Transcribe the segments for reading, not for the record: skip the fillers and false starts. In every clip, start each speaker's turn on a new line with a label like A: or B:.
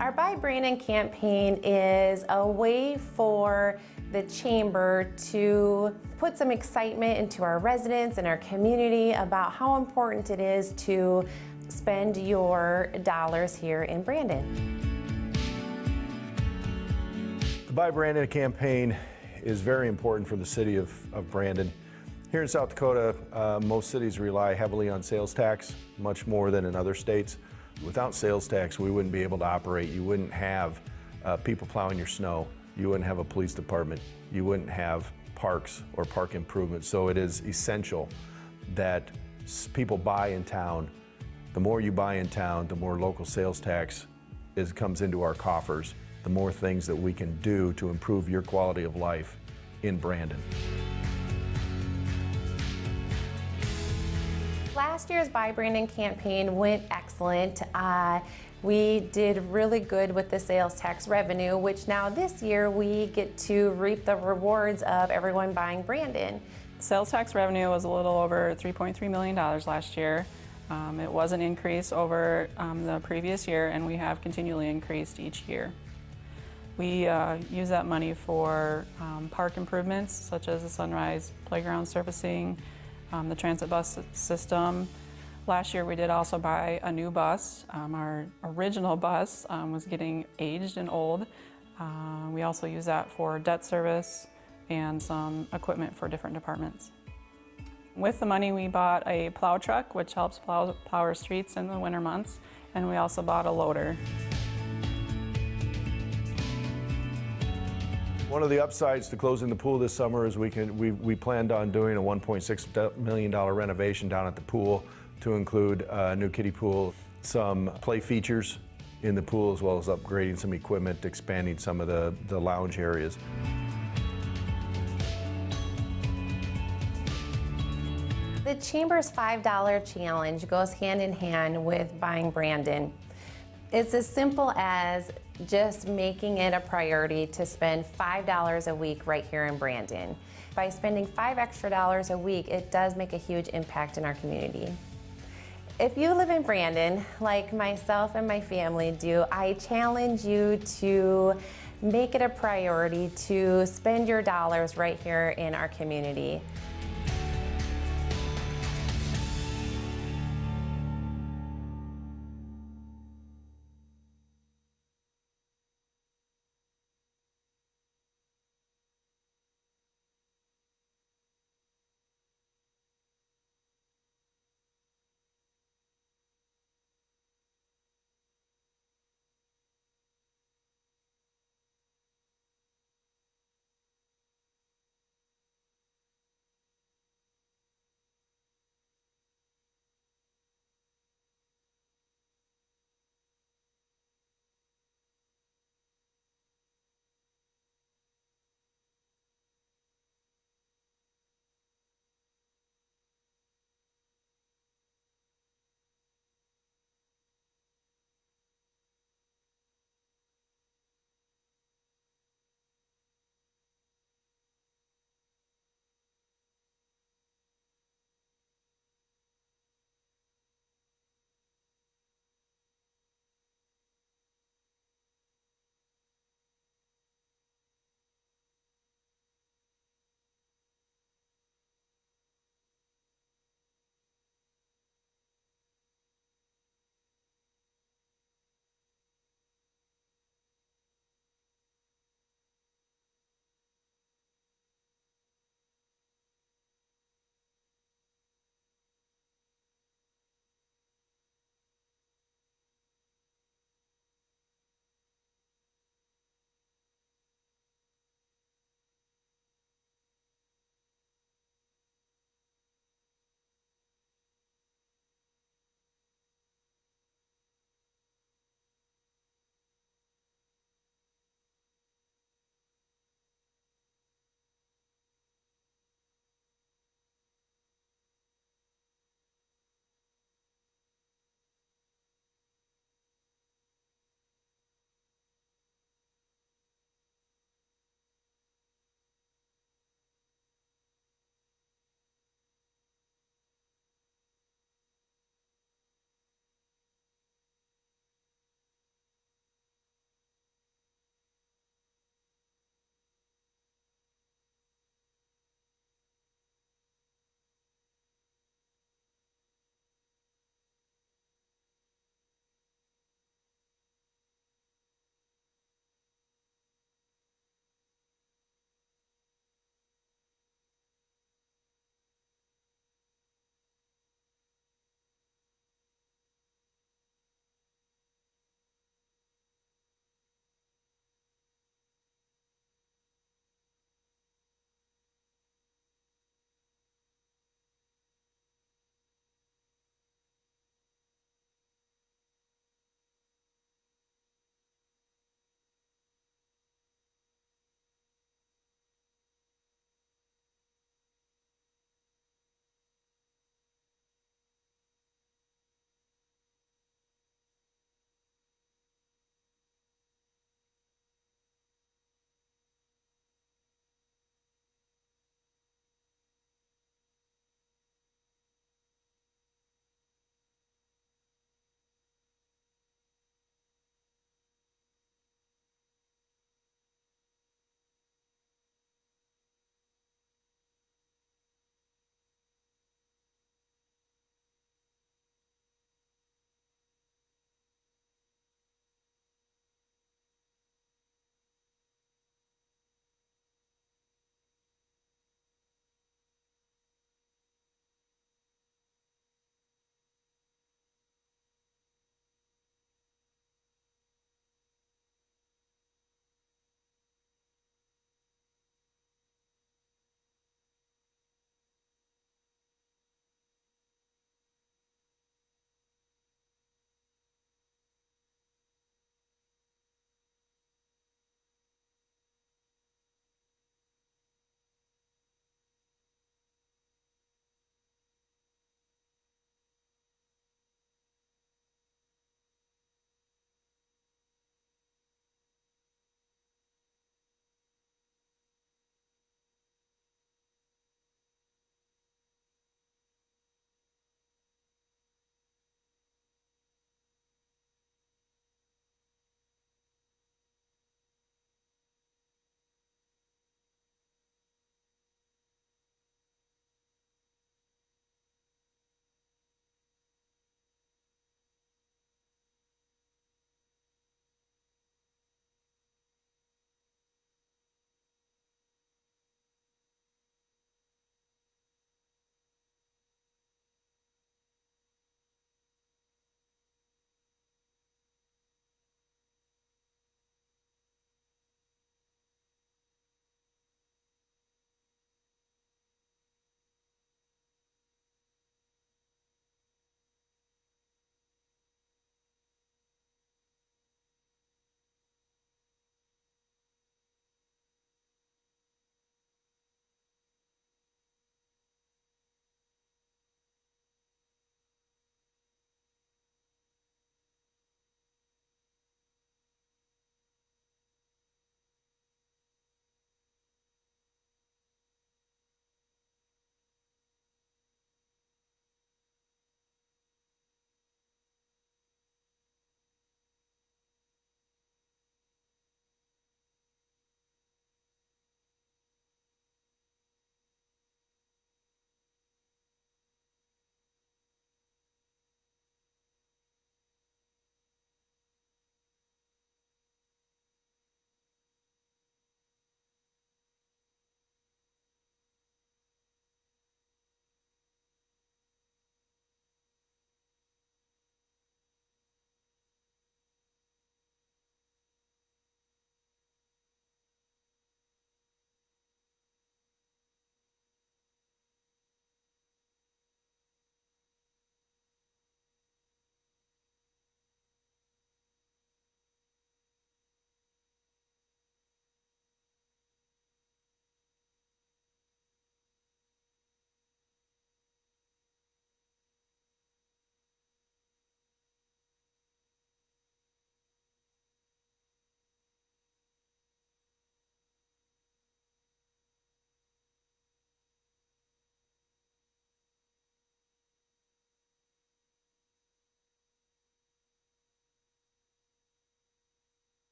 A: Our Buy Brandon campaign is a way for the chamber to put some excitement into our residents and our community about how important it is to spend your dollars here in Brandon.
B: The Buy Brandon campaign is very important for the city of Brandon. Here in South Dakota, most cities rely heavily on sales tax, much more than in other states. Without sales tax, we wouldn't be able to operate. You wouldn't have people plowing your snow. You wouldn't have a police department. You wouldn't have parks or park improvements. So it is essential that people buy in town. The more you buy in town, the more local sales tax comes into our coffers, the more things that we can do to improve your quality of life in Brandon.
A: Last year's Buy Brandon campaign went excellent. We did really good with the sales tax revenue, which now this year we get to reap the rewards of everyone buying Brandon.
C: Sales tax revenue was a little over $3.3 million last year. It was an increase over the previous year, and we have continually increased each year. We use that money for park improvements such as the Sunrise Playground surfacing, the transit bus system. Last year we did also buy a new bus. Our original bus was getting aged and old. We also use that for debt service and some equipment for different departments. With the money we bought a plow truck, which helps plow our streets in the winter months, and we also bought a loader.
B: One of the upsides to closing the pool this summer is we planned on doing a $1.6 million renovation down at the pool to include a new kiddie pool, some play features in the pool, as well as upgrading some equipment, expanding some of the lounge areas.
A: The Chamber's $5 challenge goes hand in hand with buying Brandon. It's as simple as just making it a priority to spend $5 a week right here in Brandon. By spending $5 extra a week, it does make a huge impact in our community. If you live in Brandon, like myself and my family do, I challenge you to make it a priority to spend your dollars right here in our community.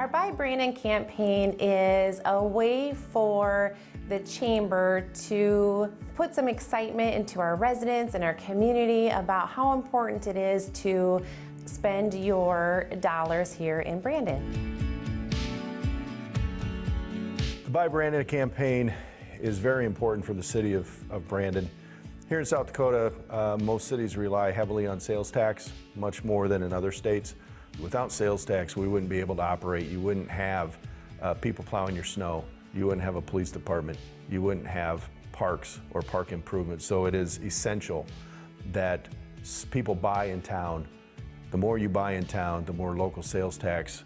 A: Our Buy Brandon campaign is a way for the chamber to put some excitement into our residents and our community about how important it is to spend your dollars here in Brandon.
B: The Buy Brandon campaign is very important for the city of Brandon. Here in South Dakota, most cities rely heavily on sales tax, much more than in other states. Without sales tax, we wouldn't be able to operate. You wouldn't have people plowing your snow. You wouldn't have a police department. You wouldn't have parks or park improvements. So it is essential that people buy in town. The more you buy in town, the more local sales tax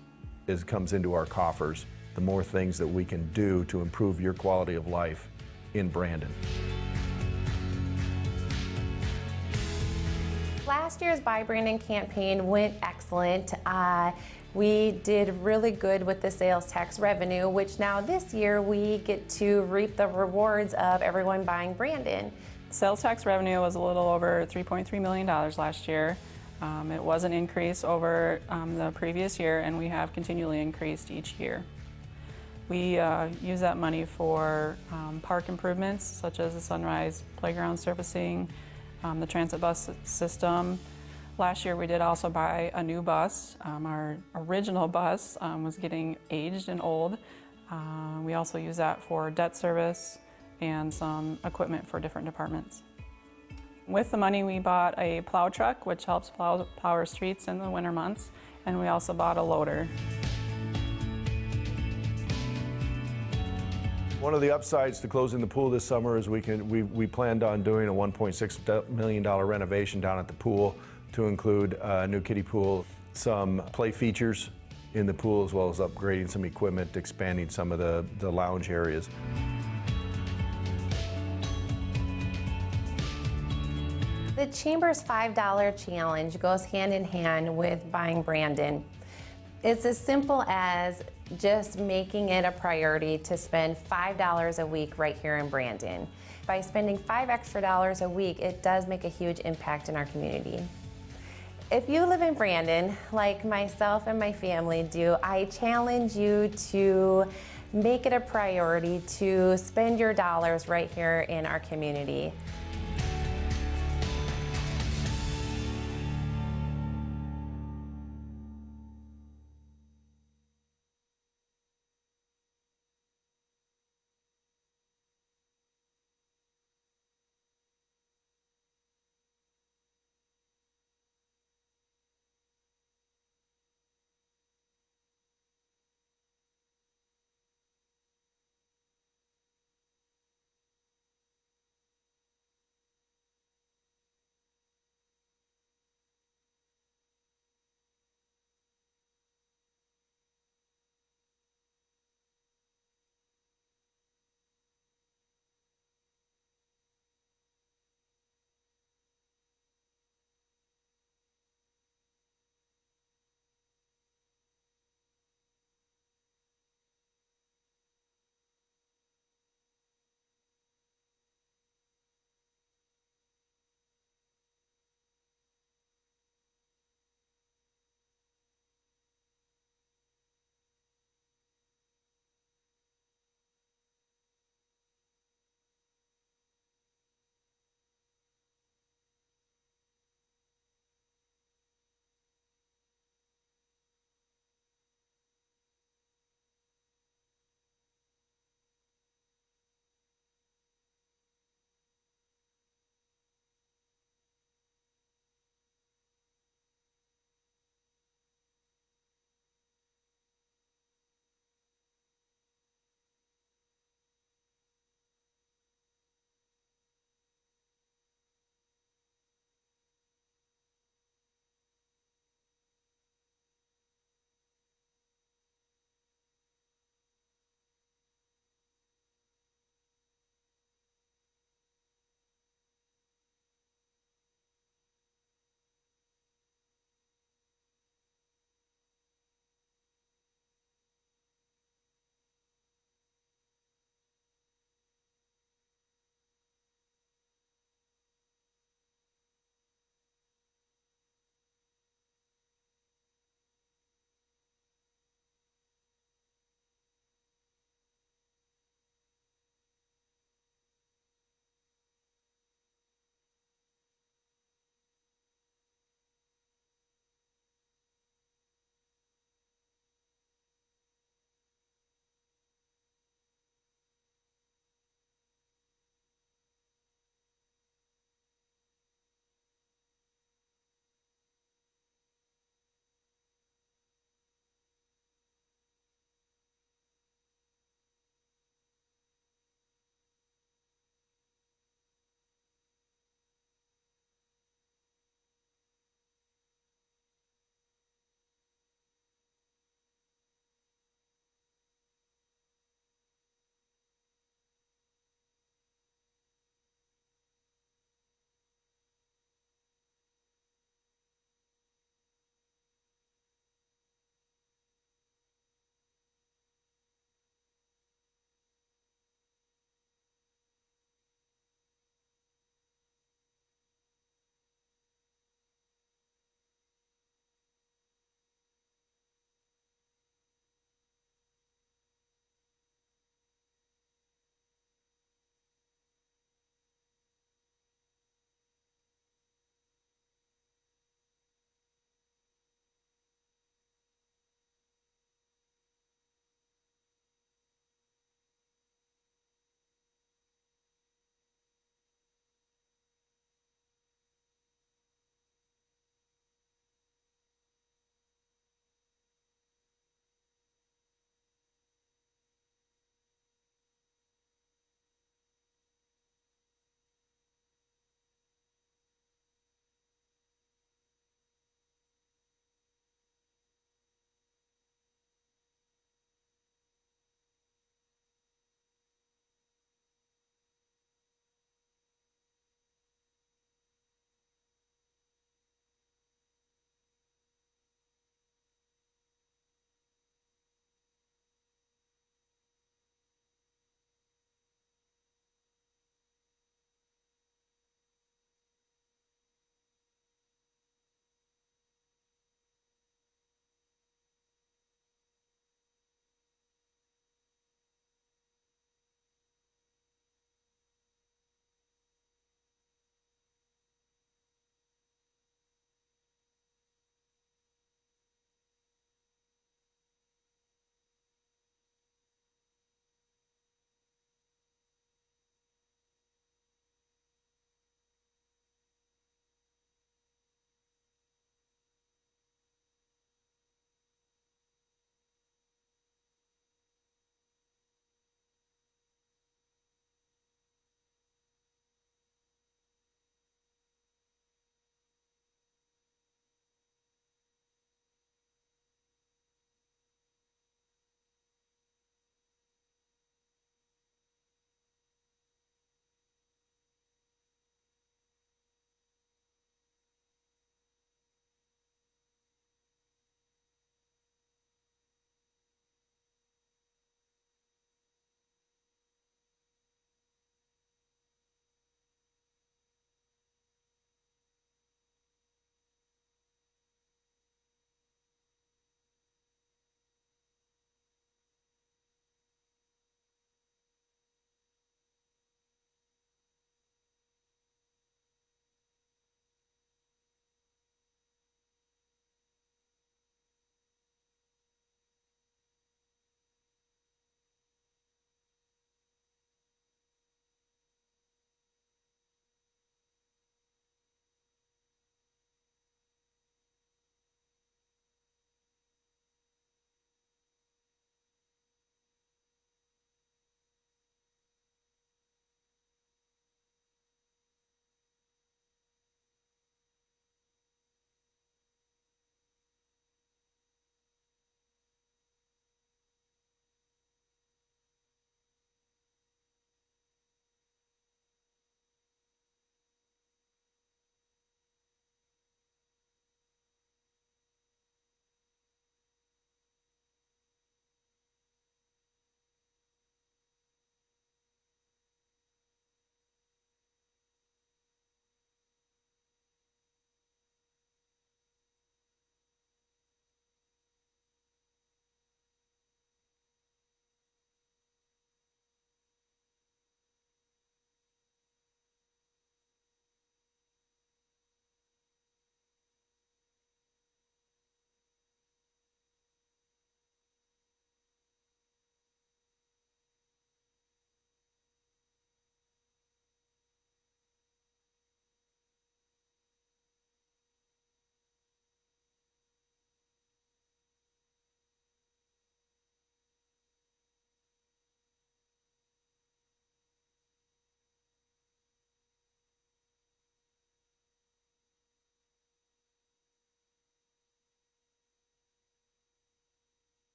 B: comes into our coffers, the more things that we can do to improve your quality of life in Brandon.
A: Last year's Buy Brandon campaign went excellent. We did really good with the sales tax revenue, which now this year we get to reap the rewards of everyone buying Brandon.
C: Sales tax revenue was a little over $3.3 million last year. It was an increase over the previous year, and we have continually increased each year. We use that money for park improvements such as the Sunrise Playground surfacing, the transit bus system. Last year we did also buy a new bus. Our original bus was getting aged and old. We also use that for debt service and some equipment for different departments. With the money we bought a plow truck, which helps plow our streets in the winter months, and we also bought a loader.
B: One of the upsides to closing the pool this summer is we planned on doing a $1.6 million renovation down at the pool to include a new kiddie pool, some play features in the pool, as well as upgrading some equipment, expanding some of the lounge areas.
A: The Chamber's $5 challenge goes hand in hand with buying Brandon. It's as simple as just making it a priority to spend $5 a week right here in Brandon. By spending $5 extra a week, it does make a huge impact in our community. If you live in Brandon, like myself and my family do, I challenge you to make it a priority to spend your dollars right here in our community.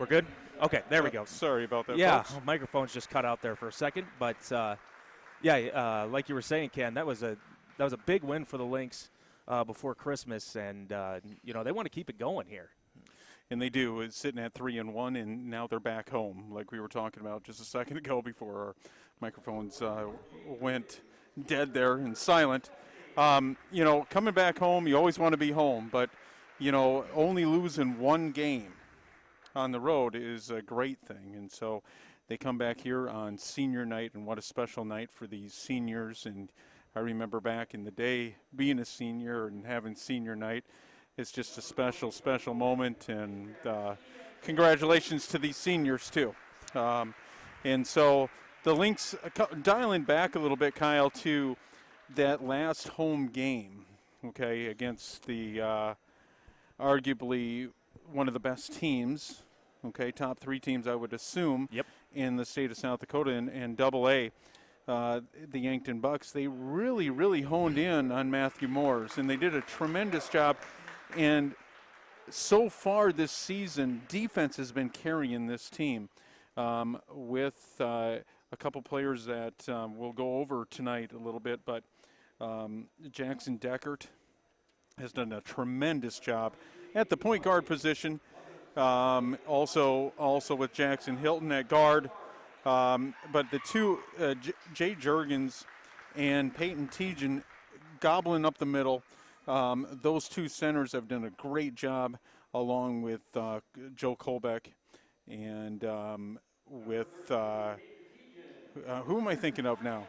D: We're good? Okay, there we go.
E: Sorry about that,
D: Yeah,
E: folks.
D: microphone's just cut out there for a second, but like you were saying, Ken, that was a big win for the Lynx before Christmas, and they want to keep it going here.
E: And they do. It's sitting at 3-1, and now they're back home, like we were talking about just a second ago before our microphones went dead there and silent. Coming back home, you always want to be home, but, only losing one game on the road is a great thing. And so they come back here on senior night, and what a special night for these seniors. And I remember back in the day being a senior and having senior night. It's just a special, special moment, and congratulations to these seniors, too. And so the Lynx, dialing back a little bit, Kyle, to that last home game, okay, against the arguably one of the best teams, okay, top 3 teams, I would assume,
D: Yep.
E: in the state of South Dakota and Double-A. The Yankton Bucks, they really, really honed in on Matthew Moores, and they did a tremendous job. And so far this season, defense has been carrying this team with a couple players that we'll go over tonight a little bit. But Jackson Deckert has done a tremendous job at the point guard position. Also with Jackson Hilton at guard. But the two, Jay Juergens and Peyton Tejan, gobbling up the middle. Those two centers have done a great job, along with Joe Kolbeck and with who am I thinking of now?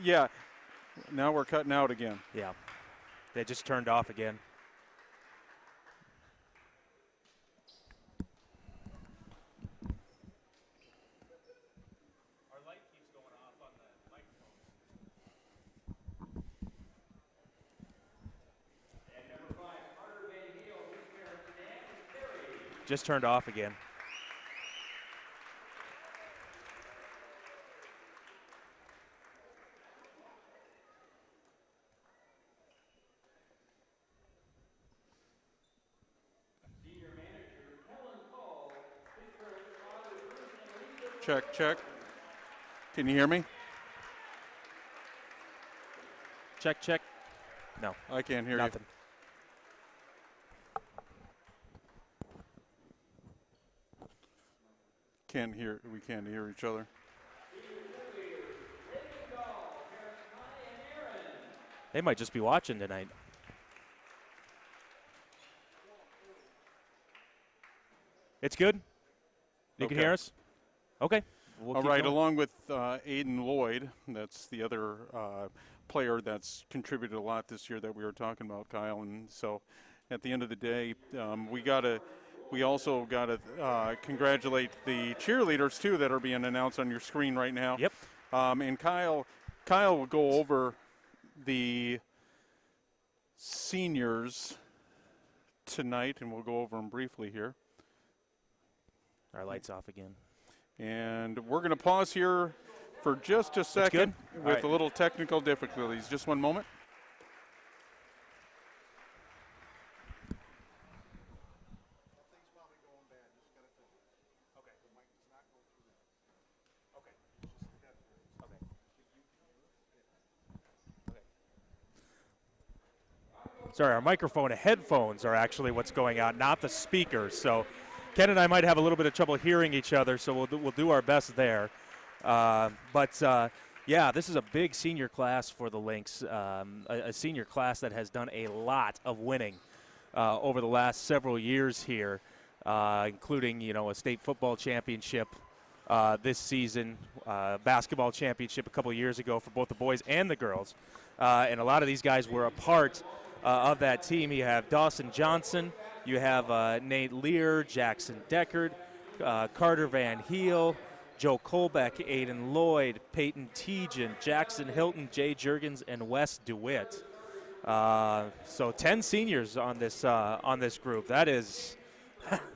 E: Yeah, now we're cutting out again.
D: Yeah, they just turned off again. Just turned off again.
E: Check, check. Can you hear me?
D: Check, check. No,
E: I can't hear
D: nothing.
E: We can't hear each other.
D: They might just be watching tonight. It's good? You can
E: Okay.
D: hear us? Okay. We'll
E: All
D: keep
E: right,
D: going.
E: along with Aiden Lloyd, that's the other player that's contributed a lot this year that we were talking about, Kyle. And so at the end of the day, we also got to congratulate the cheerleaders, too, that are being announced on your screen right now.
D: Yep.
E: And Kyle will go over the seniors tonight, and we'll go over them briefly here.
D: Our light's off again.
E: And we're going to pause here for just a second
D: good?
E: with
D: All right.
E: a little technical difficulties. Just one moment.
D: Sorry, our microphone and headphones are actually what's going on, not the speakers. So Ken and I might have a little bit of trouble hearing each other, so we'll do our best there. Yeah, this is a big senior class for the Lynx, a senior class that has done a lot of winning over the last several years here, including a state football championship this season, basketball championship a couple years ago for both the boys and the girls. And a lot of these guys were a part of that team. You have Dawson Johnson, you have Nate Lear, Jackson Deckard, Carter Van Heel, Joe Kolbeck, Aiden Lloyd, Peyton Tejan, Jackson Hilton, Jay Juergens, and Wes DeWitt. So 10 seniors on this group. That's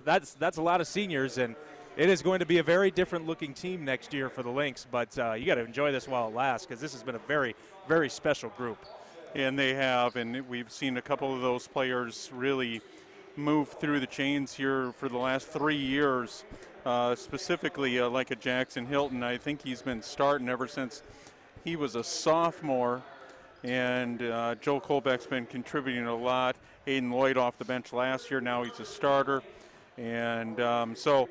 D: a lot of seniors, and it is going to be a very different looking team next year for the Lynx. But you got to enjoy this while it lasts, because this has been a very, very special group.
E: And they have, and we've seen a couple of those players really moved through the chains here for the last 3 years, specifically like a Jackson Hilton. I think he's been starting ever since he was a sophomore, and Joe Colbeck's been contributing a lot. Aiden Lloyd off the bench last year, now he's a starter. And so,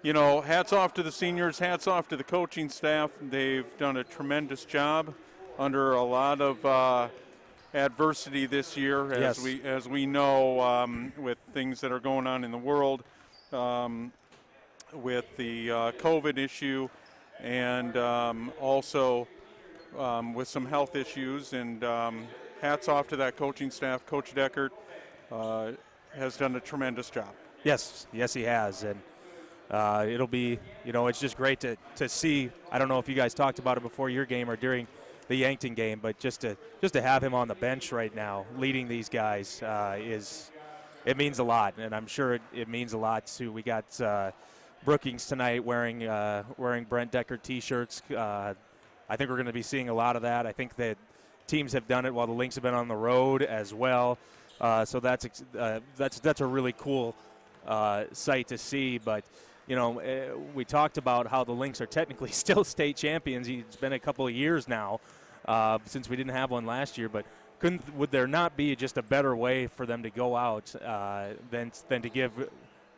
E: you know, hats off to the seniors, hats off to the coaching staff. They've done a tremendous job under a lot of adversity this year,
D: Yes.
E: as we know, with things that are going on in the world, with the COVID issue, and also with some health issues. And hats off to that coaching staff. Coach Deckert has done a tremendous job.
D: Yes, he has, and it'll be, you know, it's just great to see. I don't know if you guys talked about it before your game or during the Yankton game, but just to have him on the bench right now, leading these guys, it means a lot, and I'm sure it means a lot too. We got Brookings tonight wearing Brent Deckert T-shirts. I think we're going to be seeing a lot of that. I think that teams have done it while the Lynx have been on the road as well. So that's a really cool sight to see. But, you know, we talked about how the Lynx are technically still state champions. It's been a couple of years now since we didn't have one last year. But would there not be just a better way for them to go out than to give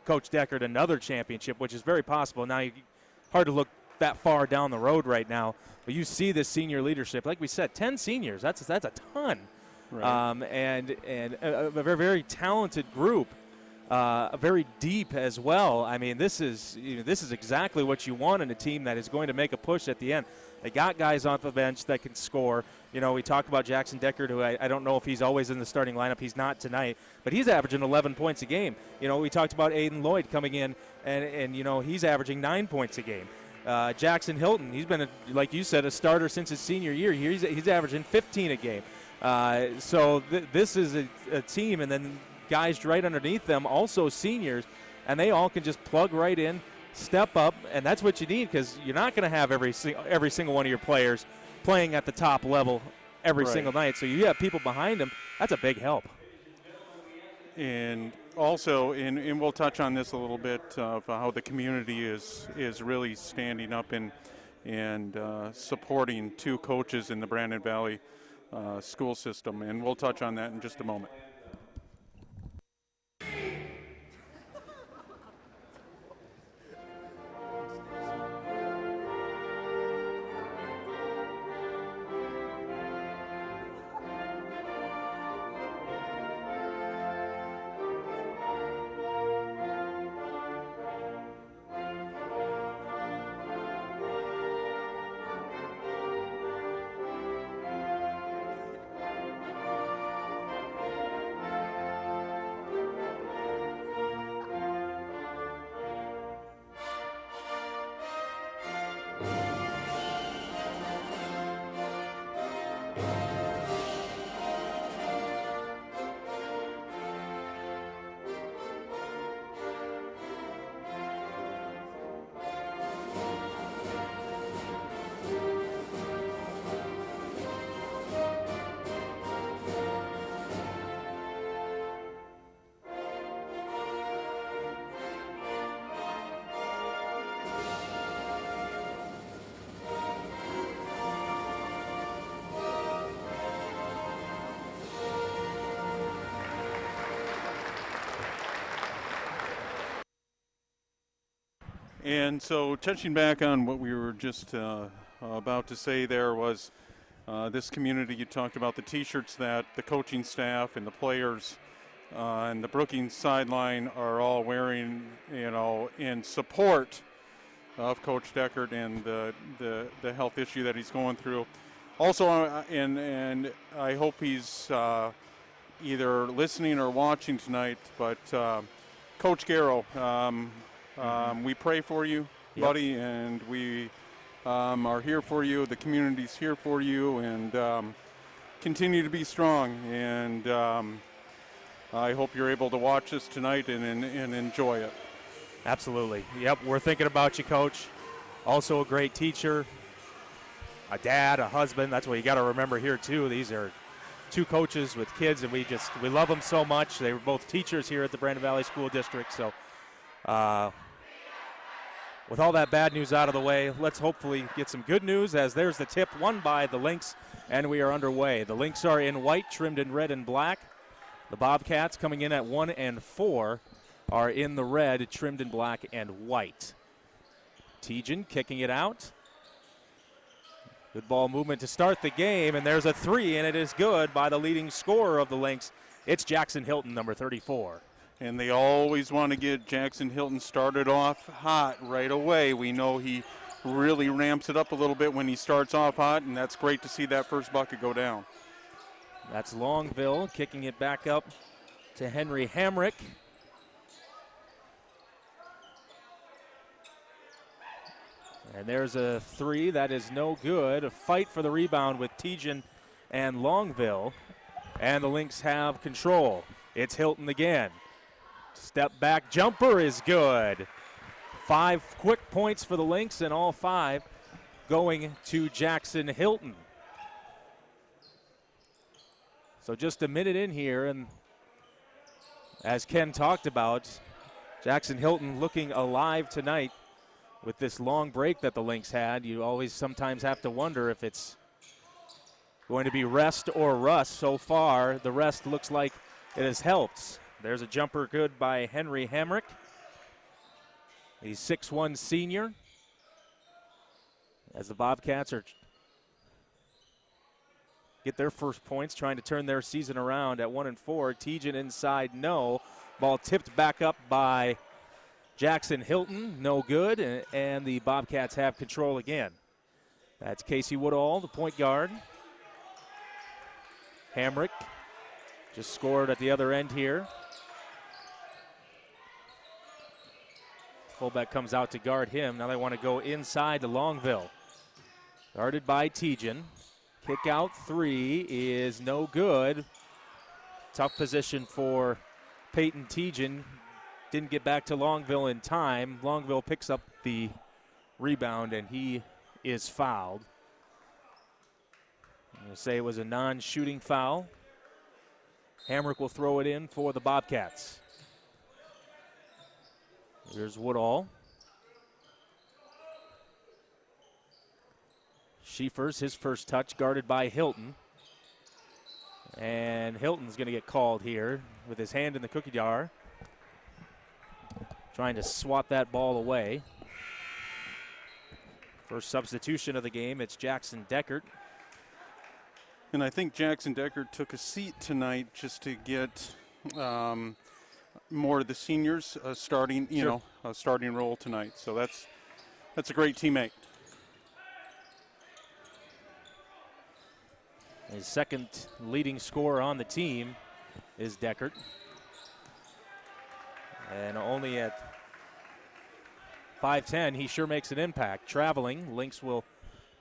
D: Coach Deckert another championship, which is very possible. Now, hard to look that far down the road right now. But you see this senior leadership. Like we said, 10 seniors. That's a ton.
E: Right.
D: And a very, very talented group, very deep as well. I mean, this is exactly what you want in a team that is going to make a push at the end. They got guys off the bench that can score. You know, we talk about Jackson Deckert, who I don't know if he's always in the starting lineup. He's not tonight, but he's averaging 11 points a game. You know, we talked about Aiden Lloyd coming in, and you know, he's averaging 9 points a game. Jackson Hilton, he's been, like you said, a starter since his senior year. He's averaging 15 a game. So this is a team, and then guys right underneath them, also seniors, and they all can just plug right in, step up, and that's what you need, because you're not going to have every single one of your players playing at the top level every single night. So you have people behind them. That's a big help.
E: And also, and we'll touch on this a little bit, of how the community is really standing up and supporting two coaches in the Brandon Valley school system, and we'll touch on that in just a moment. And so touching back on what we were just about to say, there was this community. You talked about the T-shirts that the coaching staff and the players and the Brookings sideline are all wearing, you know, in support of Coach Deckert and the health issue that he's going through. Also, and I hope he's either listening or watching tonight, but Coach Garrow, we pray for you, buddy, and we are here for you. The community's here for you, and continue to be strong. And I hope you're able to watch this tonight and enjoy it.
D: Absolutely. Yep, we're thinking about you, Coach. Also a great teacher, a dad, a husband. That's what you got to remember here, too. These are two coaches with kids, and we love them so much. They were both teachers here at the Brandon Valley School District. So with all that bad news out of the way, let's hopefully get some good news, as there's the tip won by the Lynx, and we are underway. The Lynx are in white, trimmed in red and black. The Bobcats, coming in at 1 and 4, are in the red, trimmed in black and white. Tejan kicking it out. Good ball movement to start the game, and there's a three, and it is good by the leading scorer of the Lynx. It's Jackson Hilton, number 34.
E: And they always want to get Jackson Hilton started off hot right away. We know he really ramps it up a little bit when he starts off hot, and that's great to see that first bucket go down.
D: That's Longville kicking it back up to Henry Hamrick. And there's a three. That is no good. A fight for the rebound with Tejan and Longville. And the Lynx have control. It's Hilton again. Step back jumper is good. 5 quick points for the Lynx, and all 5 going to Jackson Hilton. So just a minute in here, and as Ken talked about, Jackson Hilton looking alive tonight with this long break that the Lynx had. You always sometimes have to wonder if it's going to be rest or rust. So far, the rest looks like it has helped. There's a jumper good by Henry Hamrick. He's 6'1" senior. As the Bobcats get their first points, trying to turn their season around at 1 and 4. Tejan inside, no. Ball tipped back up by Jackson Hilton, no good, and the Bobcats have control again. That's Casey Woodall, the point guard. Hamrick just scored at the other end here. Fullback comes out to guard him. Now they want to go inside to Longville. Guarded by Tejan. Kick out three is no good. Tough position for Peyton Tejan. Didn't get back to Longville in time. Longville picks up the rebound, and he is fouled. I'm going to say it was a non-shooting foul. Hamrick will throw it in for the Bobcats. Here's Woodall. Schiefers, his first touch, guarded by Hilton. And Hilton's going to get called here with his hand in the cookie jar, trying to swat that ball away. First substitution of the game, it's Jackson Deckert.
E: And I think Jackson Deckert took a seat tonight just to get more of the seniors starting, a starting role tonight. So that's a great teammate.
D: His second leading scorer on the team is Deckert. And only at 5'10", he sure makes an impact. Traveling, Lynx will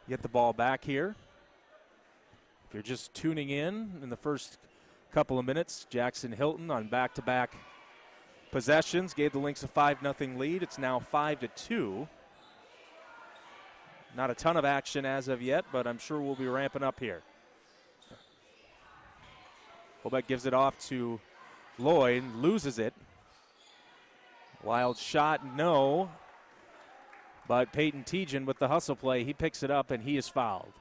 D: get the ball back here. If you're just tuning in the first couple of minutes, Jackson Hilton on back-to-back possessions gave the Lynx a 5-0 lead. It's now 5-2. Not a ton of action as of yet, but I'm sure we'll be ramping up here. Fullback gives it off to Lloyd, loses it. Wild shot, no. But Peyton Tejan with the hustle play, he picks it up and he is fouled.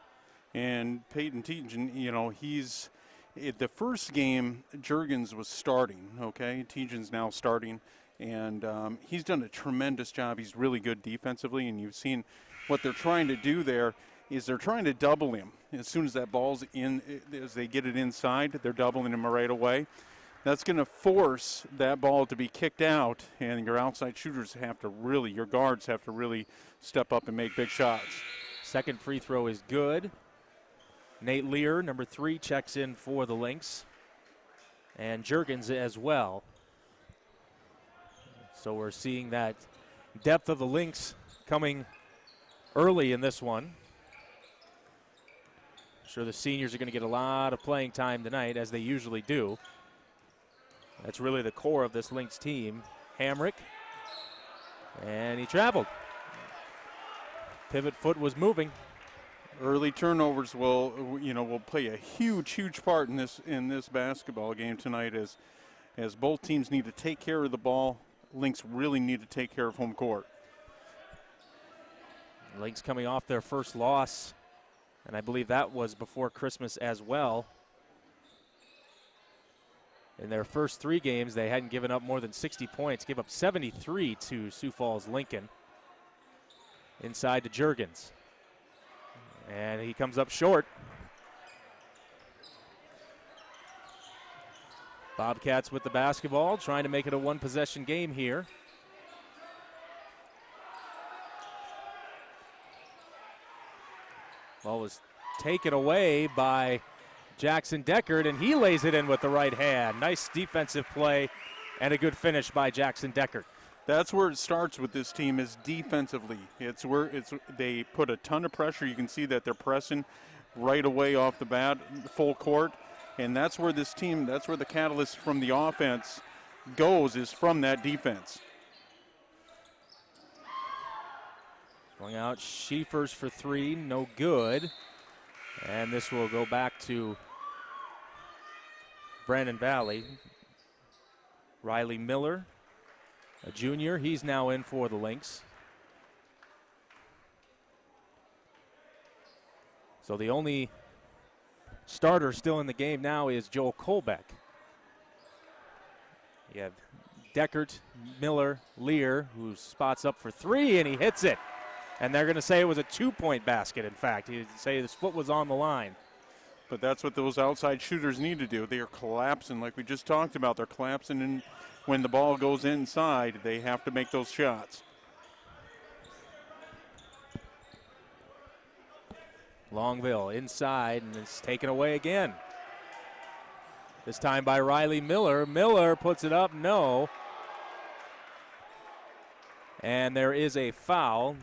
E: And Peyton Tejan, he's the first game, Juergens was starting, okay? Tejan's now starting, and he's done a tremendous job. He's really good defensively, and you've seen what they're trying to do there is they're trying to double him. As soon as that ball's in, as they get it inside, they're doubling him right away. That's going to force that ball to be kicked out, and your outside shooters have to really, your guards have to really step up and make big shots.
D: Second free throw is good. Nate Lear, number 3, checks in for the Lynx. And Juergens as well. So we're seeing that depth of the Lynx coming early in this one. I'm sure the seniors are going to get a lot of playing time tonight, as they usually do. That's really the core of this Lynx team. Hamrick. And he traveled. Pivot foot was moving.
E: Early turnovers will play a huge part in this basketball game tonight, as both teams need to take care of the ball. Lynx really need to take care of home court.
D: Lynx coming off their first loss, and I believe that was before Christmas as well. In their first 3 games, they hadn't given up more than 60 points, give up 73 to Sioux Falls Lincoln. Inside to Juergens. And he comes up short. Bobcats with the basketball, trying to make it a 1-possession game here. Ball was taken away by Jackson Deckard, and he lays it in with the right hand. Nice defensive play and a good finish by Jackson Deckard.
E: That's where it starts with this team, is defensively. They put a ton of pressure. You can see that they're pressing right away off the bat, full court, and that's where the catalyst from the offense goes, is from that defense.
D: Swung out, Schiefers for 3, no good. And this will go back to Brandon Valley. Riley Miller, a junior, he's now in for the Lynx. So the only starter still in the game now is Joel Kolbeck. You have Deckard, Miller, Lear, who spots up for 3, and he hits it. And they're going to say it was a 2-point basket, in fact. He'd say his foot was on the line.
E: But that's what those outside shooters need to do. They are collapsing, like we just talked about. They're collapsing, and when the ball goes inside, they have to make those shots.
D: Longville inside, and it's taken away again. This time by Riley Miller. Miller puts it up, no. And there is a foul,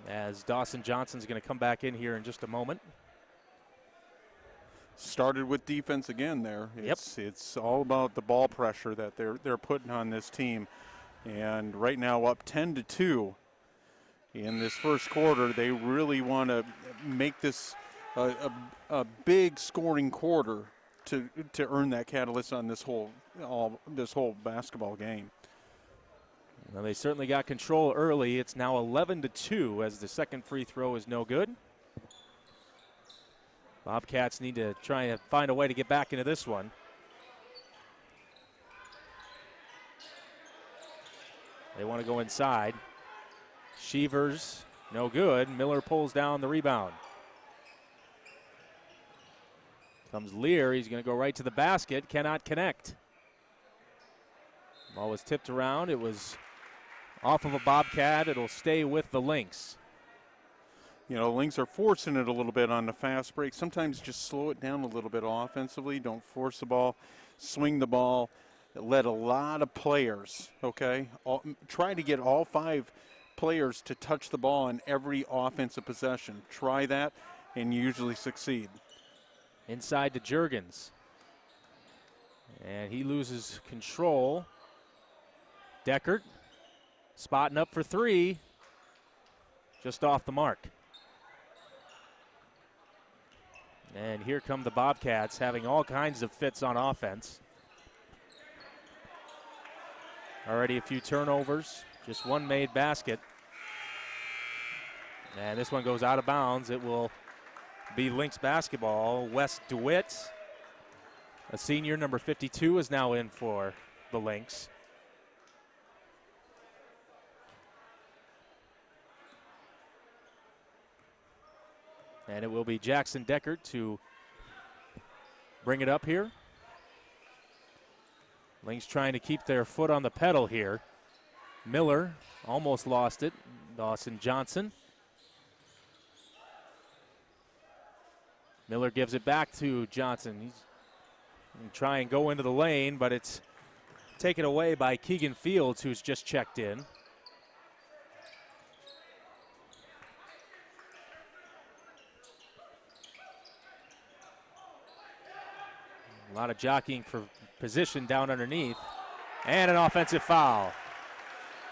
D: as Dawson Johnson's going to come back in here in just a moment.
E: Started with defense again there. It's all about the ball pressure that they're putting on this team. And right now up 10-2 in this first quarter. They really want to make this a big scoring quarter to earn that catalyst on this whole basketball game.
D: Well, they certainly got control early. It's now 11-2 as the second free throw is no good. Bobcats need to try and find a way to get back into this one. They want to go inside. Schiefers, no good. Miller pulls down the rebound. Comes Lear. He's going to go right to the basket. Cannot connect. Ball was tipped around. It was off of a Bobcat. It'll stay with the Lynx.
E: Lynx are forcing it a little bit on the fast break. Sometimes just slow it down a little bit offensively. Don't force the ball. Swing the ball. Let a lot of players, try to get all 5 players to touch the ball in every offensive possession. Try that, and you usually succeed.
D: Inside to Juergens. And he loses control. Deckard spotting up for 3. Just off the mark. And here come the Bobcats, having all kinds of fits on offense. Already a few turnovers, just one made basket. And this one goes out of bounds. It will be Lynx basketball. Wes DeWitt, a senior, number 52, is now in for the Lynx. And it will be Jackson Deckard to bring it up here. Lynx trying to keep their foot on the pedal here. Miller almost lost it. Dawson Johnson. Miller gives it back to Johnson. He's going to try and go into the lane, but it's taken away by Keegan Fields, who's just checked in. A lot of jockeying for position down underneath. And an offensive foul.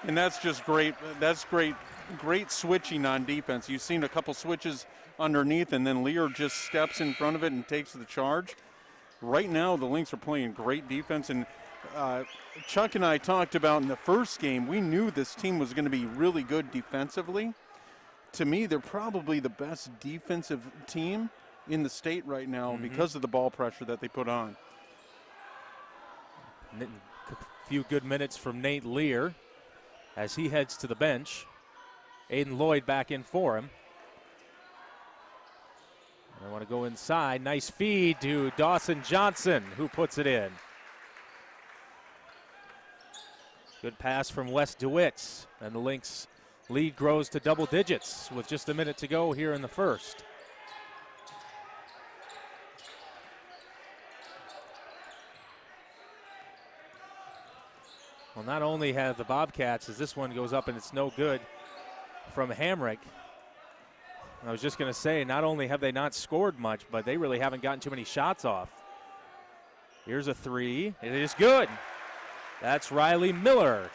E: And that's just great. That's great great switching on defense. You've seen a couple switches underneath, and then Lear just steps in front of it and takes the charge. Right now, the Lynx are playing great defense, and Chuck and I talked about in the first game, we knew this team was going to be really good defensively. To me, they're probably the best defensive team in the state right now because of the ball pressure that they put on.
D: A few good minutes from Nate Lear as he heads to the bench. Aiden Lloyd back in for him. I want to go inside. Nice feed to Dawson Johnson, who puts it in. Good pass from Wes DeWitt, and the Lynx lead grows to double digits with just a minute to go here in the first. Well, not only have the Bobcats, as this one goes up and it's no good from Hamrick. I was just going to say, not only have they not scored much, but they really haven't gotten too many shots off. Here's a three. It is good. That's Riley Miller.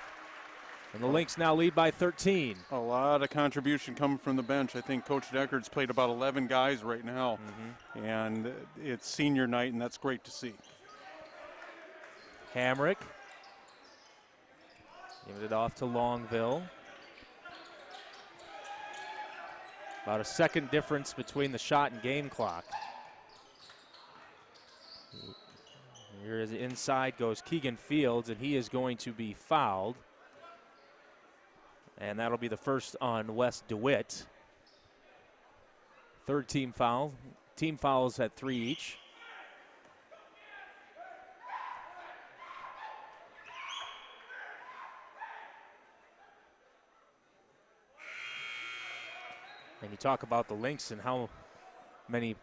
D: And the Lynx now lead by 13.
E: A lot of contribution coming from the bench. I think Coach Decker's played about 11 guys right now. And it's senior night, and that's great to see.
D: Hamrick. Giving it off to Longville. About a second difference between the shot and game clock. Here is inside goes Keegan Fields, and he is going to be fouled. And that'll be the first on Wes DeWitt. Third team foul. Team fouls at 3 each. And you talk about the Lynx and how many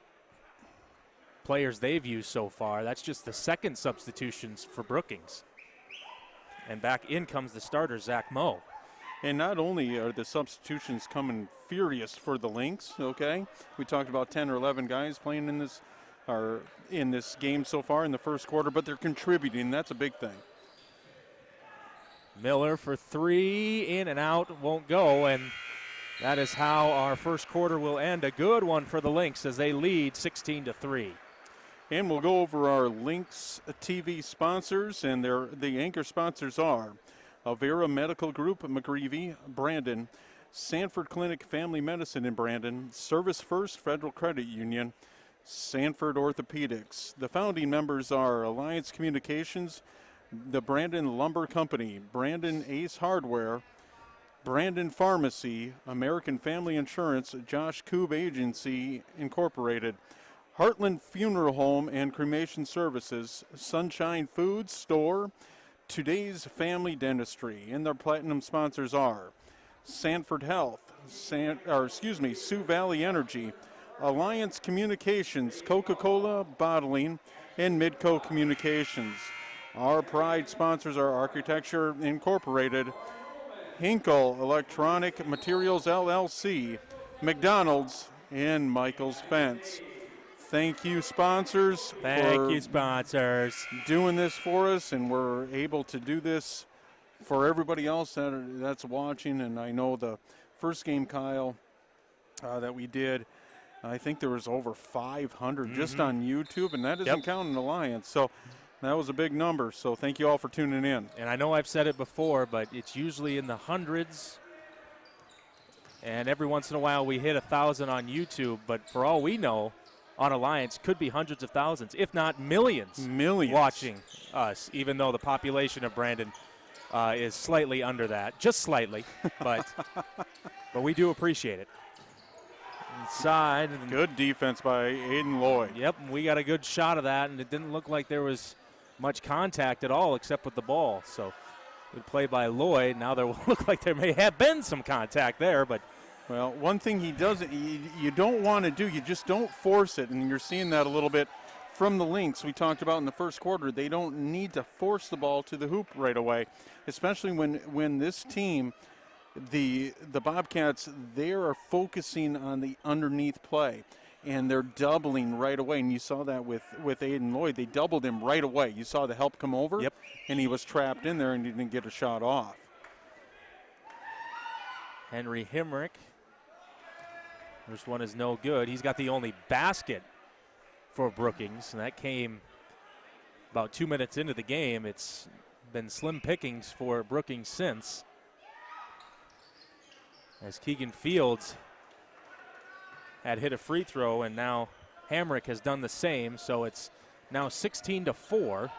D: players they've used so far. That's just the second substitutions for Brookings. And back in comes the starter, Zach Moe.
E: And not only are the substitutions coming furious for the Lynx, okay? We talked about 10 or 11 guys playing in this game so far in the first quarter, but they're contributing. That's a big thing.
D: Miller for three, in and out, won't go, and that is how our first quarter will end. A good one for the Lynx as they lead 16-3.
E: And we'll go over our Lynx TV sponsors, and the anchor sponsors are Avera Medical Group, McGreevy, Brandon, Sanford Clinic Family Medicine in Brandon, Service First Federal Credit Union, Sanford Orthopedics. The founding members are Alliance Communications, the Brandon Lumber Company, Brandon Ace Hardware, Brandon Pharmacy, American Family Insurance, Josh Koob Agency Incorporated, Heartland Funeral Home and Cremation Services, Sunshine Foods Store, Today's Family Dentistry. And their platinum sponsors are Sanford Health, Sioux Valley Energy, Alliance Communications, Coca-Cola Bottling, and Midco Communications. Our pride sponsors are Architecture Incorporated, Hinkle Electronic Materials LLC, McDonald's, and Michael's Fence. Thank you, sponsors.
D: Thank you, sponsors.
E: Doing this for us, and we're able to do this for everybody else that's watching. And I know the first game, Kyle, that we did, I think there was over 500 just on YouTube, and that isn't counting Alliance. So that was a big number, so thank you all for tuning in.
D: And I know I've said it before, but it's usually in the hundreds. And every once in a while we hit 1,000 on YouTube, but for all we know, on Alliance could be hundreds of thousands, if not millions watching us, even though the population of Brandon is slightly under that, just slightly, but we do appreciate it. Inside.
E: Good defense by Aiden Lloyd.
D: Yep, we got a good shot of that, and it didn't look like there was much contact at all except with the ball. So good play by Lloyd. Now there will look like there may have been some contact there, but
E: well, one thing he doesn't, you don't want to do, you just don't force it, and you're seeing that a little bit from the Lynx. We talked about in the first quarter, they don't need to force the ball to the hoop right away, especially when this team, the Bobcats, they are focusing on the underneath play, and they're doubling right away, and you saw that with Aiden Lloyd. They doubled him right away. You saw the help come over, and he was trapped in there and he didn't get a shot off.
D: Henry Himrick. First one is no good. He's got the only basket for Brookings, and that came about 2 minutes into the game. It's been slim pickings for Brookings since, as Keegan Fields had hit a free throw, and now Hamrick has done the same, so it's now 16-4.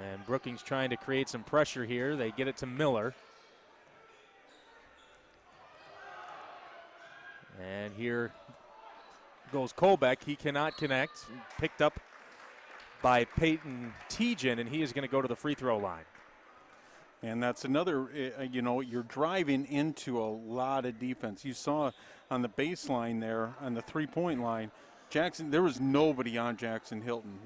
D: And Brookings trying to create some pressure here. They get it to Miller. And here goes Colbeck. He cannot connect. Picked up by Peyton Tejan, and he is going to go to the free throw line.
E: And that's another, you're driving into a lot of defense. You saw on the baseline there, on the three-point line, there was nobody on Jackson Hilton.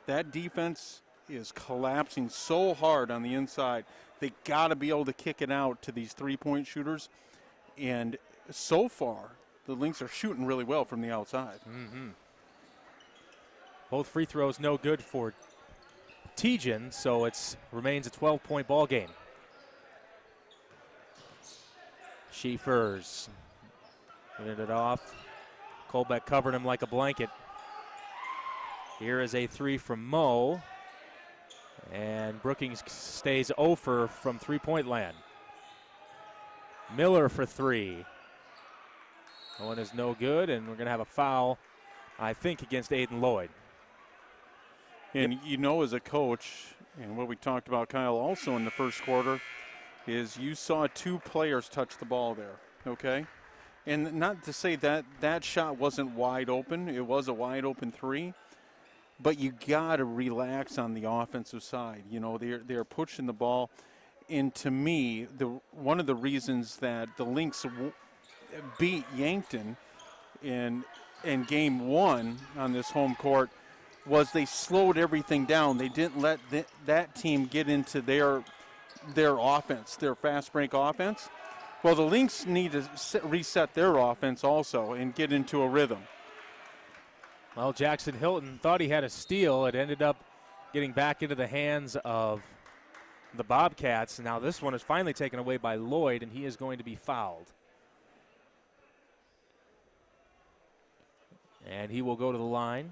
E: That defense is collapsing so hard on the inside. They got to be able to kick it out to these three-point shooters. And so far, the Lynx are shooting really well from the outside.
D: Mm-hmm. Both free throws no good for Tejan, so it remains a 12-point ball game. Schiefers getting it off. Colbeck covered him like a blanket. Here is a three from Moe. And Brookings stays 0 from three-point land. Miller for three. That one is no good, and we're going to have a foul, I think, against Aiden Lloyd.
E: And as a coach, and what we talked about, Kyle, also in the first quarter, is you saw two players touch the ball there, okay? And not to say that shot wasn't wide open. It was a wide open three. But you got to relax on the offensive side. They're pushing the ball. And to me, one of the reasons that the Lynx beat Yankton in game one on this home court was they slowed everything down. They didn't let that team get into their offense, their fast break offense. Well, the Lynx need to reset their offense also and get into a rhythm.
D: Well, Jackson Hilton thought he had a steal. It ended up getting back into the hands of the Bobcats. Now this one is finally taken away by Lloyd, and he is going to be fouled. And he will go to the line.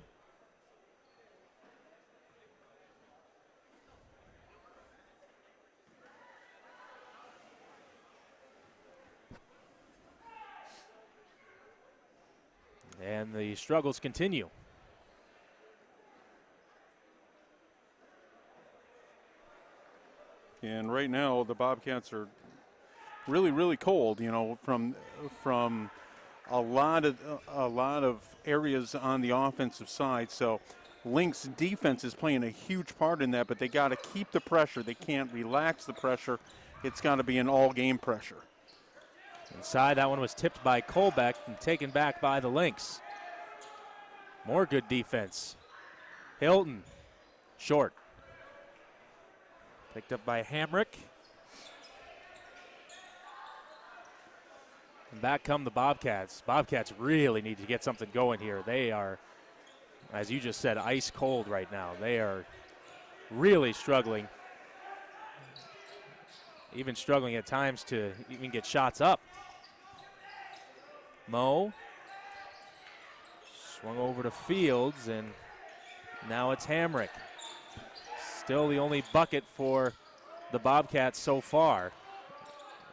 D: And the struggles continue.
E: And right now the Bobcats are really, really cold, from a lot of areas on the offensive side. So Lynx defense is playing a huge part in that, but they got to keep the pressure. They can't relax the pressure. It's got to be an all-game pressure.
D: Inside, that one was tipped by Colbeck and taken back by the Lynx. More good defense. Hilton, short. Picked up by Hamrick. And back come the Bobcats. Bobcats really need to get something going here. They are, as you just said, ice cold right now. They are really struggling. Even struggling at times to even get shots up. Moe swung over to Fields, and now it's Hamrick. Still the only bucket for the Bobcats so far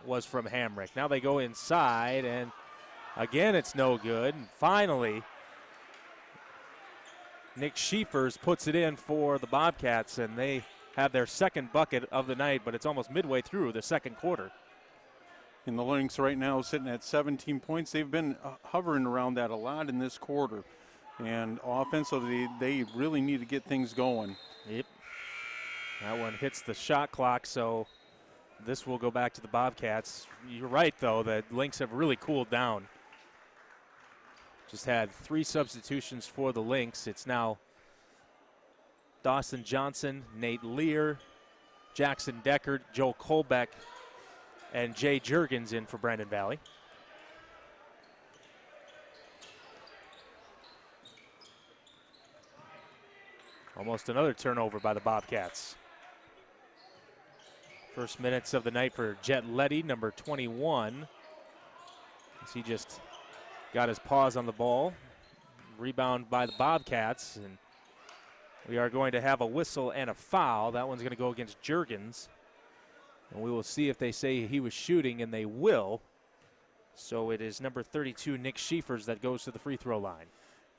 D: was from Hamrick. Now they go inside, and again it's no good. And finally, Nick Schiefers puts it in for the Bobcats, and they have their second bucket of the night, but it's almost midway through the second quarter.
E: And the Lynx right now sitting at 17 points. They've been hovering around that a lot in this quarter. And offensively, they really need to get things going.
D: Yep. That one hits the shot clock, so this will go back to the Bobcats. You're right, though, that Lynx have really cooled down. Just had 3 substitutions for the Lynx. It's now Dawson Johnson, Nate Lear, Jackson Deckard, Joe Colbeck, and Jay Juergens in for Brandon Valley. Almost another turnover by the Bobcats. First minutes of the night for Jet Letty, number 21. As he just got his paws on the ball. Rebound by the Bobcats. And we are going to have a whistle and a foul. That one's going to go against Juergens. And we will see if they say he was shooting, and they will. So it is number 32, Nick Schiefers, that goes to the free throw line.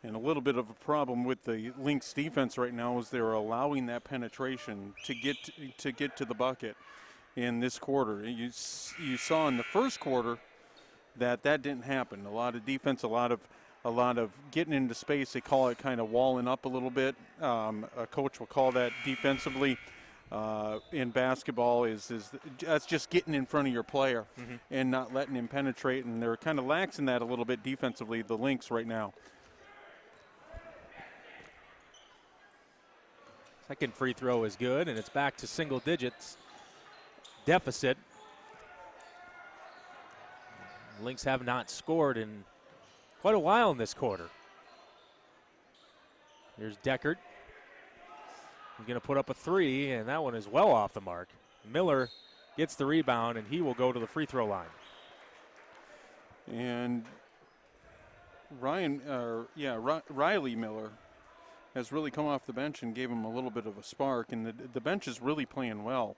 E: And a little bit of a problem with the Lynx defense right now is they're allowing that penetration to get to the bucket in this quarter. You saw in the first quarter that didn't happen. A lot of defense, a lot of getting into space. They call it kind of walling up a little bit. A coach will call that defensively. In basketball is that's just getting in front of your player and not letting him penetrate, and they're kind of laxing that a little bit defensively, the Lynx right now.
D: Second free throw is good, and it's back to single digits deficit. Lynx have not scored in quite a while in this quarter. Here's Deckert. He's going to put up a three, and that one is well off the mark. Miller gets the rebound, and he will go to the free throw line.
E: And Riley Miller has really come off the bench and gave him a little bit of a spark, and the bench is really playing well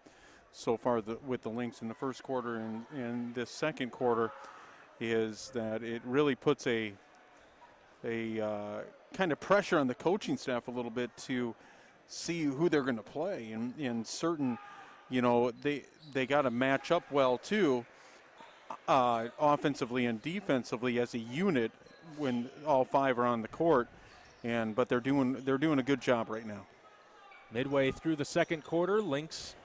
E: so far with the Lynx in the first quarter. And this second quarter is that it really puts a kind of pressure on the coaching staff a little bit to see who they're going to play. And in certain, they got to match up well too, offensively and defensively as a unit when all five are on the court. But they're doing a good job right now.
D: Midway through the second quarter, Lynx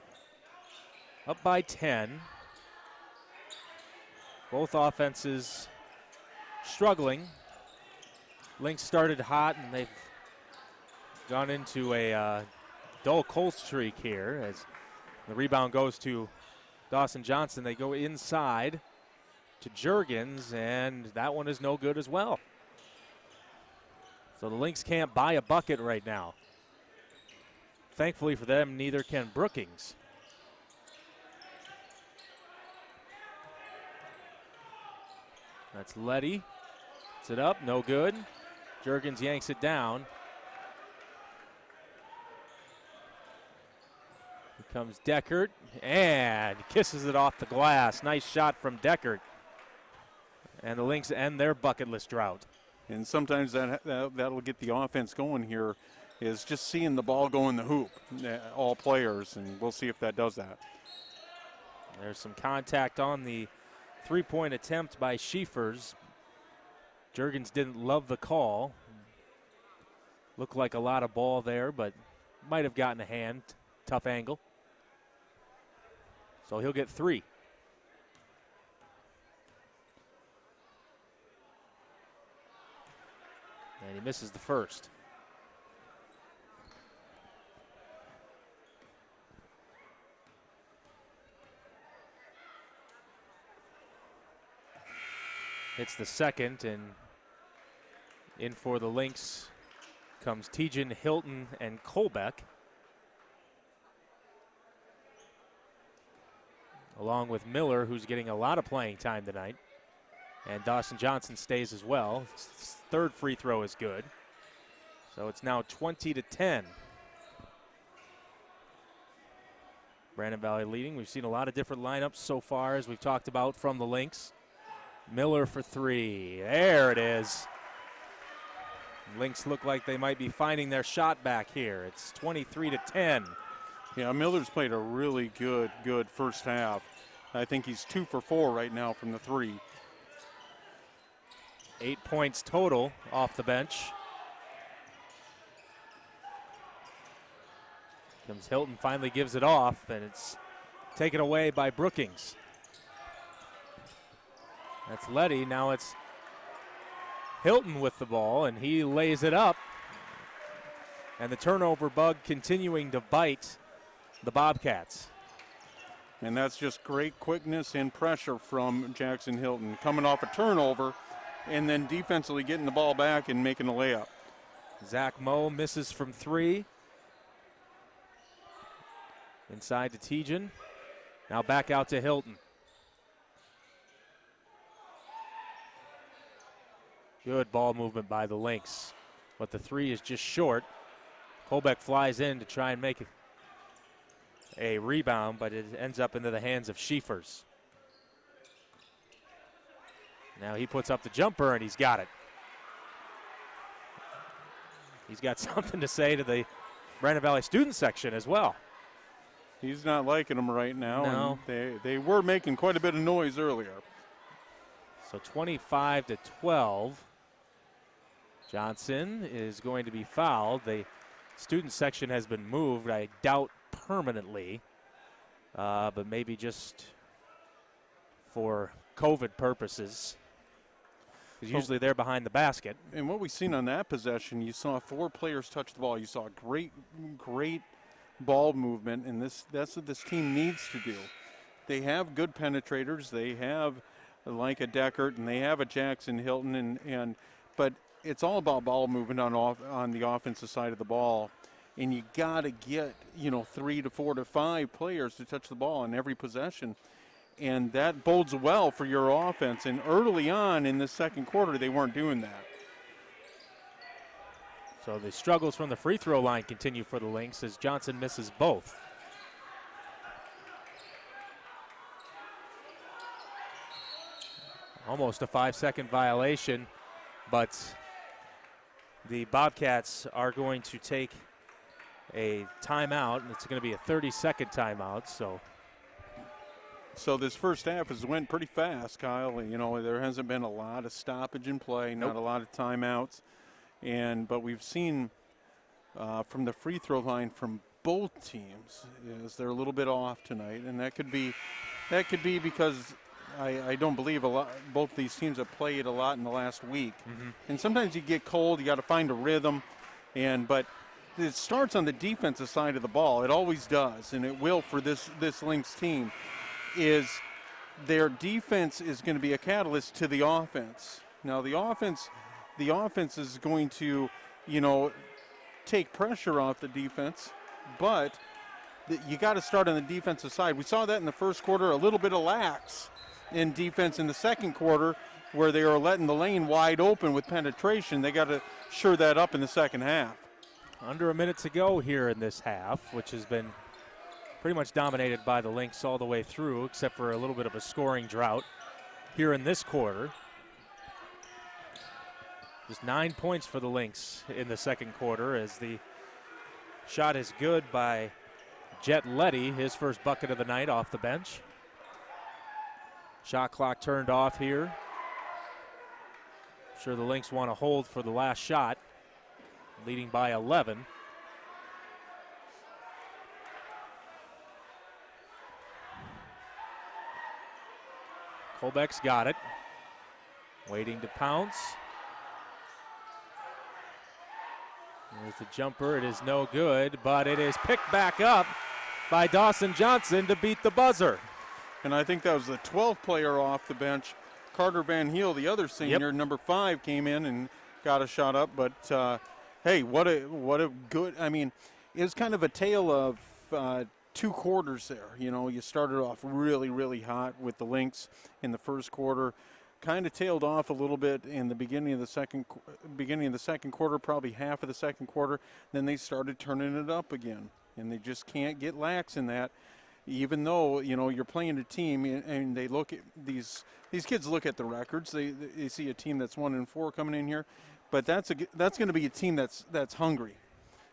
D: up by 10. Both offenses struggling. Lynx started hot, and they've gone into a dull cold streak here as the rebound goes to Dawson Johnson. They go inside to Juergens, and that one is no good as well. So the Lynx can't buy a bucket right now. Thankfully for them, neither can Brookings. That's Letty. Puts it up, no good. Juergens yanks it down. Here comes Deckert, and kisses it off the glass. Nice shot from Deckert. And the Lynx end their bucketless drought.
E: And sometimes that'll get the offense going here, is just seeing the ball go in the hoop, all players, and we'll see if that does that.
D: There's some contact on the three-point attempt by Schiefers. Juergens didn't love the call. Looked like a lot of ball there, but might have gotten a hand. Tough angle. So he'll get three. And he misses the first. Hits the second, and in for the Lynx comes Tejan, Hilton, and Kolbeck, along with Miller, who's getting a lot of playing time tonight. And Dawson Johnson stays as well. His third free throw is good. So it's now 20-10. Brandon Valley leading. We've seen a lot of different lineups so far, as we've talked about, from the Lynx. Miller for three. There it is. Lynx look like they might be finding their shot back here. It's 23-10.
E: Yeah, Miller's played a really good first half. I think he's 2 for 4 right now from the three.
D: 8 points total off the bench. Comes Hilton, finally gives it off, and it's taken away by Brookings. That's Letty. Now it's Hilton with the ball, and he lays it up. And the turnover bug continuing to bite the Bobcats.
E: And that's just great quickness and pressure from Jackson Hilton, coming off a turnover and then defensively getting the ball back and making a layup.
D: Zach Moe misses from three. Inside to Tejan. Now back out to Hilton. Good ball movement by the Lynx, but the three is just short. Colbeck flies in to try and make a rebound, but it ends up into the hands of Schiefers. Now he puts up the jumper, and he's got it. He's got something to say to the Brandon Valley student section as well.
E: He's not liking them right now.
D: No.
E: And they were making quite a bit of noise earlier.
D: So 25-12. Johnson is going to be fouled. The student section has been moved, I doubt permanently, but maybe just for COVID purposes. Because usually they're behind the basket.
E: And what we've seen on that possession, you saw 4 players touch the ball. You saw great ball movement, and that's what this team needs to do. They have good penetrators. They have like a Deckert, and they have a Jackson Hilton, but it's all about ball movement on the offensive side of the ball. And you got to get 3 to 4 to 5 players to touch the ball in every possession. And that bodes well for your offense. And early on in the second quarter, they weren't doing that.
D: So the struggles from the free throw line continue for the Lynx as Johnson misses both. Almost a 5-second violation, but the Bobcats are going to take a timeout, and it's going to be a 30-second timeout.
E: So this first half has went pretty fast, Kyle. There hasn't been a lot of stoppage in play, not a lot of timeouts, but we've seen from the free throw line from both teams is they're a little bit off tonight, and that could be because I don't believe both these teams have played a lot in the last week. Mm-hmm. And sometimes you get cold, you got to find a rhythm, but it starts on the defensive side of the ball. It always does, and it will for this Lynx team. Is their defense is going to be a catalyst to the offense. Now the offense is going to, take pressure off the defense, but you got to start on the defensive side. We saw that in the first quarter, a little bit of lax in defense in the second quarter where they were letting the lane wide open with penetration. They got to shore that up in the second half.
D: Under a minute to go here in this half, which has been pretty much dominated by the Lynx all the way through, except for a little bit of a scoring drought here in this quarter. Just 9 points for the Lynx in the second quarter as the shot is good by Jet Letty, his first bucket of the night off the bench. Shot clock turned off here. I'm sure the Lynx want to hold for the last shot, leading by 11. Colbeck's got it. Waiting to pounce. There's the jumper. It is no good, but it is picked back up by Dawson Johnson to beat the buzzer.
E: And I think that was the 12th player off the bench. Carter Van Heel, the other senior, number 5, came in and got a shot up. But, hey, what a good – it was kind of a tale of 2 quarters there. You started off really, really hot with the Lynx in the first quarter. Kind of tailed off a little bit in the beginning of the second quarter, probably half of the second quarter. Then they started turning it up again. And they just can't get lax in that. Even though, you're playing a team and they look at these kids look at the records. They see a team that's 1-4 coming in here, but that's going to be a team that's hungry.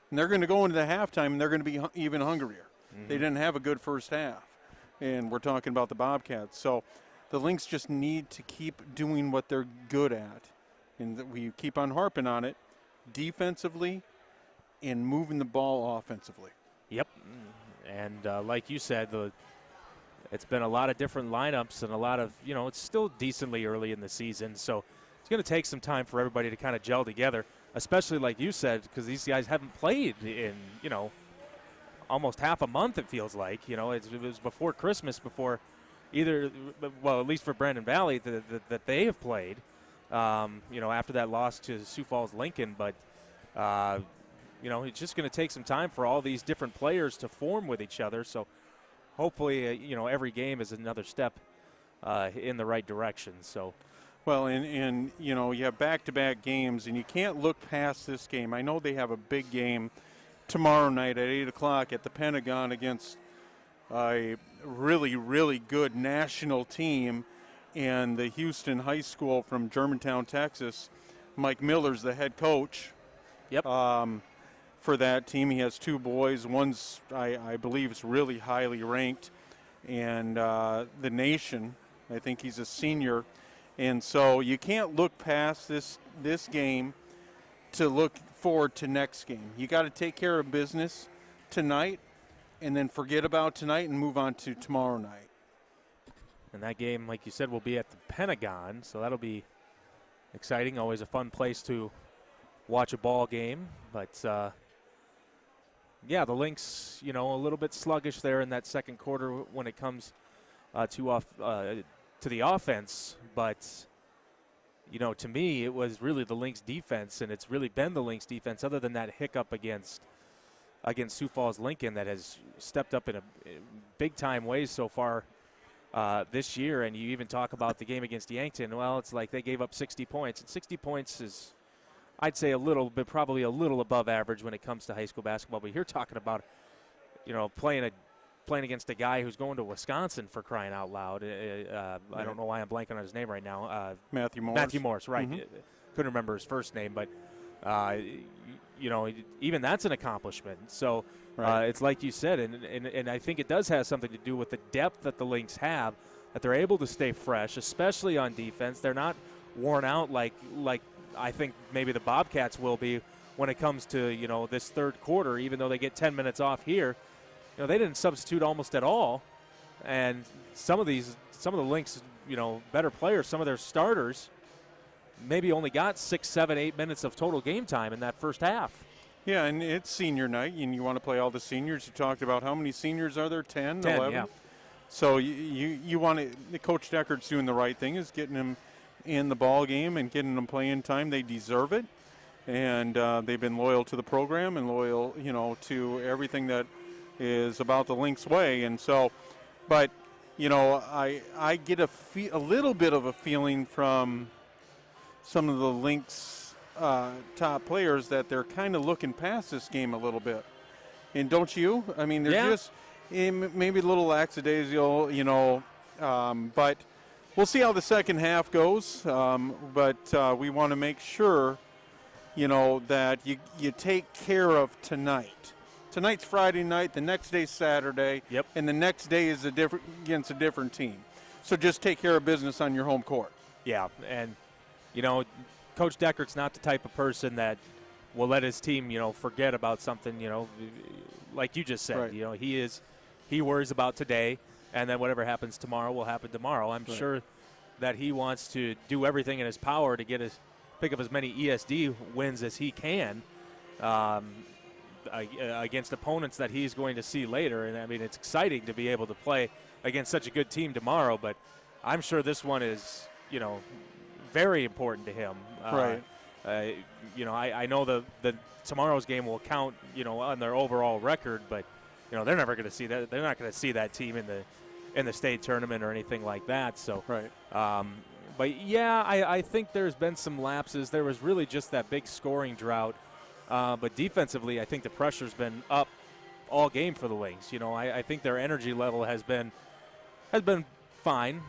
E: And they're going to go into the halftime and they're going to be even hungrier. Mm-hmm. They didn't have a good first half. And we're talking about the Bobcats. So the Lynx just need to keep doing what they're good at. And we keep on harping on it defensively and moving the ball offensively.
D: Yep. And like you said, it's been a lot of different lineups and a lot of, it's still decently early in the season. So it's going to take some time for everybody to kind of gel together, especially like you said, because these guys haven't played in, almost half a month, it feels like. It was before Christmas, before either, well, at least for Brandon Valley, that they have played, after that loss to Sioux Falls Lincoln. But, it's just going to take some time for all these different players to form with each other. So hopefully, every game is another step in the right direction. So.
E: Well, and you have back-to-back games, and you can't look past this game. I know they have a big game tomorrow night at 8 o'clock at the Pentagon against a really, really good national team, and the Houston High School from Germantown, Texas. Mike Miller's the head coach.
D: Yep.
E: For that team, he has 2 boys. One's, I believe, is really highly ranked, and the nation. I think he's a senior. And so you can't look past this game to look forward to next game. You got to take care of business tonight and then forget about tonight and move on to tomorrow night.
D: And that game, like you said, will be at the Pentagon, so that'll be exciting. Always a fun place to watch a ball game. But, the Lynx, a little bit sluggish there in that second quarter when it comes to the offense, but to me it was really the Lynx defense, and it's really been the Lynx defense other than that hiccup against Sioux Falls Lincoln that has stepped up in a big time ways so far this year. And you even talk about the game against Yankton. Well, it's like they gave up 60 points, and 60 points is, I'd say, probably a little above average when it comes to high school basketball. But you're talking about playing against a guy who's going to Wisconsin, for crying out loud. I don't know why I'm blanking on his name right now.
E: Matthew Morris.
D: Matthew Morris, right.
E: Mm-hmm.
D: Couldn't remember his first name, but, even that's an accomplishment. So
E: right.
D: It's like you said, and I think it does have something to do with the depth that the Lynx have, that they're able to stay fresh, especially on defense. They're not worn out like I think maybe the Bobcats will be when it comes to, this third quarter, even though they get 10 minutes off here. They didn't substitute almost at all, and some of the Lynx, better players, some of their starters, maybe only got 6, 7, 8 minutes of total game time in that first half.
E: Yeah, and it's senior night, and you want to play all the seniors. You talked about how many seniors are there? 10, 11?
D: Yeah.
E: So you want to – Coach Deckert's doing the right thing, is getting them in the ball game and getting them playing time. They deserve it, and they've been loyal to the program and loyal, to everything that – is about the Lynx way. And so, but I get a little bit of a feeling from some of the Lynx top players that they're kind of looking past this game a little bit. And don't you? I mean, they're just maybe a little lackadaisical, but we'll see how the second half goes. But we want to make sure, that you take care of tonight. Tonight's Friday night, the next day's Saturday,
D: yep.
E: And the next day is against a different team. So just take care of business on your home court.
D: Yeah, and, Coach Deckert's not the type of person that will let his team, forget about something, like you just said.
E: Right.
D: He worries about today, and then whatever happens tomorrow will happen tomorrow. I'm sure that he wants to do everything in his power to pick up as many ESD wins as he can. Against opponents that he's going to see later. And, I mean, it's exciting to be able to play against such a good team tomorrow, but I'm sure this one is, very important to him.
E: Right.
D: I know the tomorrow's game will count, on their overall record, but, they're never going to see that. They're not going to see that team in the state tournament or anything like that. So,
E: right.
D: But, yeah, I think there's been some lapses. There was really just that big scoring drought. But defensively, I think the pressure's been up all game for the Lynx. I think their energy level has been fine.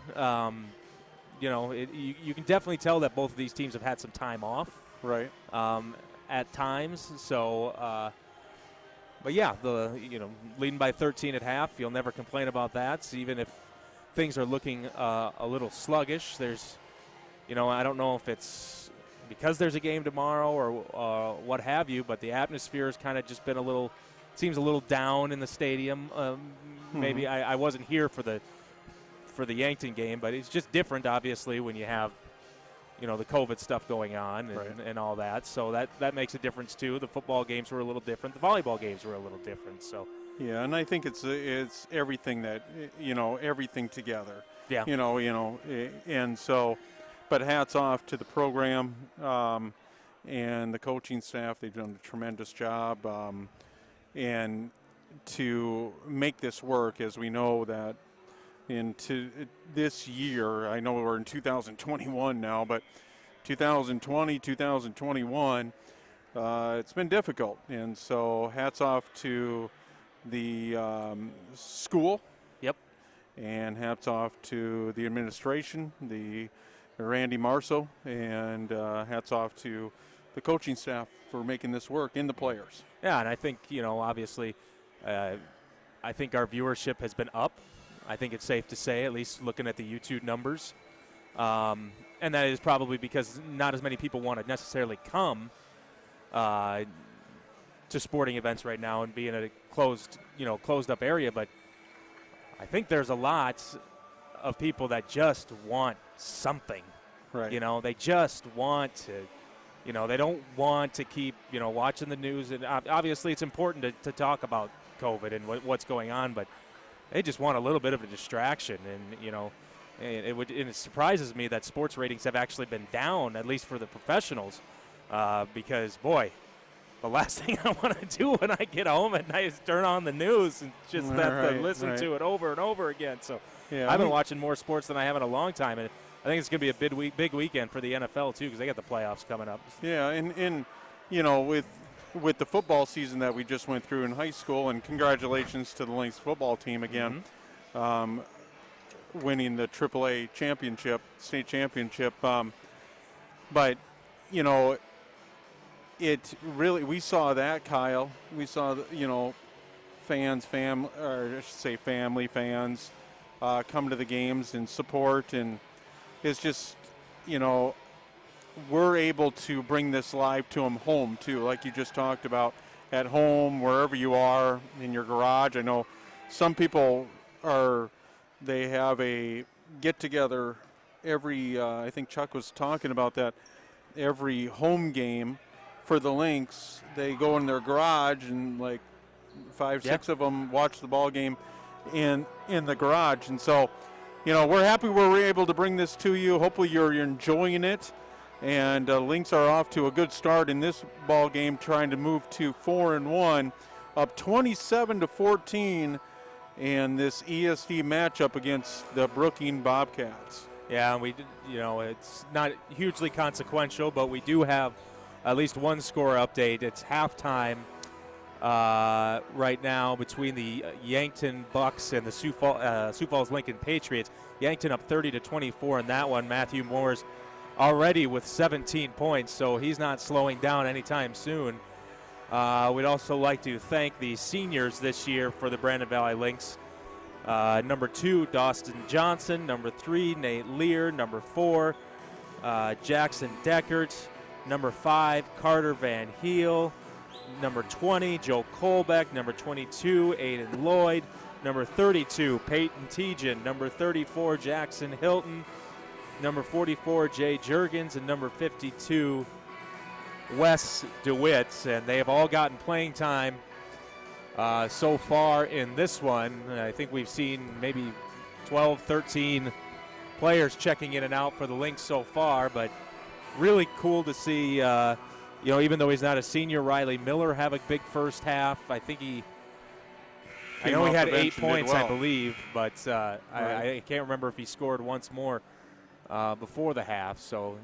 D: You can definitely tell that both of these teams have had some time off.
E: Right.
D: At times. So, but yeah, leading by 13 at half, you'll never complain about that. So even if things are looking a little sluggish, there's, I don't know if it's because there's a game tomorrow or what have you, but the atmosphere has kind of just been seems a little down in the stadium. Maybe I wasn't here for the Yankton game, but it's just different, obviously, when you have, the COVID stuff going on and all that. So that makes a difference too. The football games were a little different. The volleyball games were a little different. So
E: yeah, and I think it's everything that everything together.
D: Yeah.
E: And so. But hats off to the program and the coaching staff. They've done a tremendous job. And, to make this work, as we know that into this year, I know we're in 2021 now, but 2020, 2021, it's been difficult. And so hats off to the school.
D: Yep.
E: And hats off to the administration, the Randy Marceau, and hats off to the coaching staff for making this work, and the players.
D: Yeah, and I think, obviously, I think our viewership has been up. I think it's safe to say, at least looking at the YouTube numbers. And that is probably because not as many people want to necessarily come to sporting events right now and be in a closed up area. But I think there's a lot of people that just want something.
E: Right.
D: They just want to, they don't want to keep, watching the news. And obviously it's important to talk about COVID and what's going on, but they just want a little bit of a distraction. And, it surprises me that sports ratings have actually been down, at least for the professionals, because, boy, the last thing I want to do when I get home at night is turn on the news and just have to listen to it over and over again. So
E: yeah,
D: I've been watching more sports than I have in a long time, and I think it's going to be a big weekend for the NFL, too, because they got the playoffs coming up.
E: Yeah, and with the football season that we just went through in high school, and congratulations to the Lynx football team again, winning the AAA championship, state championship. But, it really, we saw that, Kyle. We saw, family fans come to the games and support, and it's just, we're able to bring this live to them home, too, like you just talked about, at home, wherever you are, in your garage. I know some people they have a get-together every, I think Chuck was talking about that, every home game for the Lynx. They go in their garage and like 5-6 of them watch the ball game in the garage. And so, we're happy we're able to bring this to you. Hopefully you're enjoying it. And Lynx are off to a good start in this ball game, trying to move to 4-1, up 27-14 in this ESD matchup against the Brookings Bobcats.
D: Yeah, and we did, it's not hugely consequential, but we do have at least one score update. It's halftime right now between the Yankton Bucks and the Sioux Falls Lincoln Patriots. Yankton up 30-24 in that one. Matthew Moore's already with 17 points, so he's not slowing down anytime soon. We'd also like to thank the seniors this year for the Brandon Valley Lynx. Number 2, Dawson Johnson. Number 3, Nate Lear. Number 4, Jackson Deckert. Number 5, Carter Van Heel. Number 20, Joe Colbeck. Number 22, Aiden Lloyd. Number 32, Peyton Tejan. Number 34, Jackson Hilton. Number 44, Jay Jurgens. And number 52, Wes DeWitt. And they have all gotten playing time so far in this one. I think we've seen maybe 12, 13 players checking in and out for the Lynx so far, but really cool to see, even though he's not a senior, Riley Miller have a big first half. I think I know he had 8 points, I believe, but I can't remember if he scored once more before the half. So,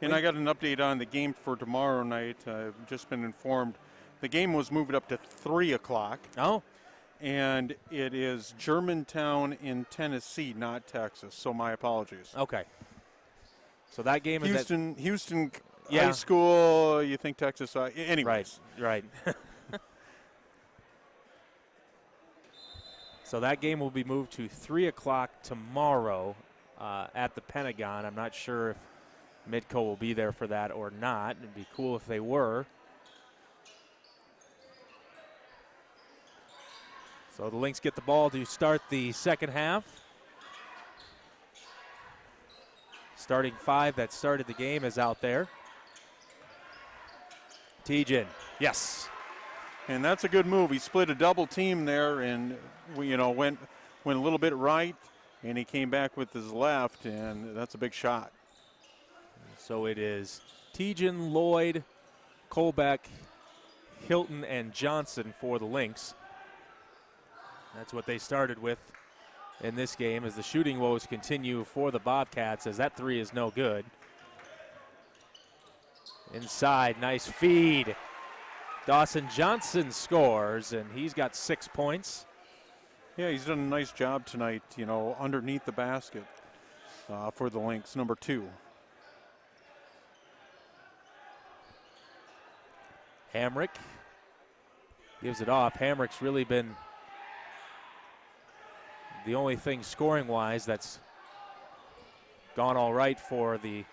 E: and I got an update on the game for tomorrow night. I've just been informed the game was moved up to 3 o'clock.
D: Oh.
E: And it is Germantown in Tennessee, not Texas. So my apologies.
D: Okay. So that game is
E: Houston High School. You think Texas? Anyways.
D: Right. So that game will be moved to 3 o'clock tomorrow at the Pentagon. I'm not sure if Midco will be there for that or not. It'd be cool if they were. So the Lynx get the ball to start the second half. Starting 5 that started the game is out there. Tejan, yes.
E: And that's a good move. He split a double team there and went a little bit right, and he came back with his left, and that's a big shot.
D: So it is Tejan, Lloyd, Colbeck, Hilton, and Johnson for the Lynx. That's what they started with in this game as the shooting woes continue for the Bobcats, as that three is no good. Inside, nice feed. Dawson Johnson scores, and he's got 6 points.
E: Yeah, he's done a nice job tonight, you know, underneath the basket for the Lynx, number 2.
D: Hamrick gives it off. Hamrick's really been the only thing scoring-wise that's gone all right for the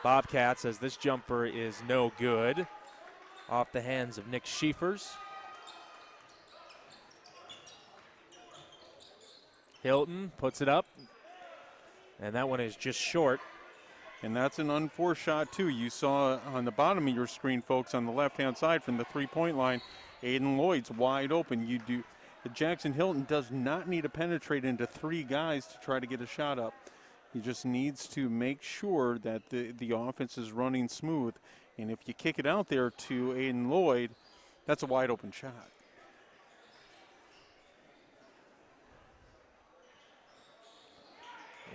D: Bobcats, as this jumper is no good. Off the hands of Nick Schiefers. Hilton puts it up, and that one is just short.
E: And that's an unforced shot, too. You saw on the bottom of your screen, folks, on the left-hand side from the three-point line, Aiden Lloyd's wide open. Jackson Hilton does not need to penetrate into 3 guys to try to get a shot up. He just needs to make sure that the offense is running smooth. And if you kick it out there to Aiden Lloyd, that's a wide open shot.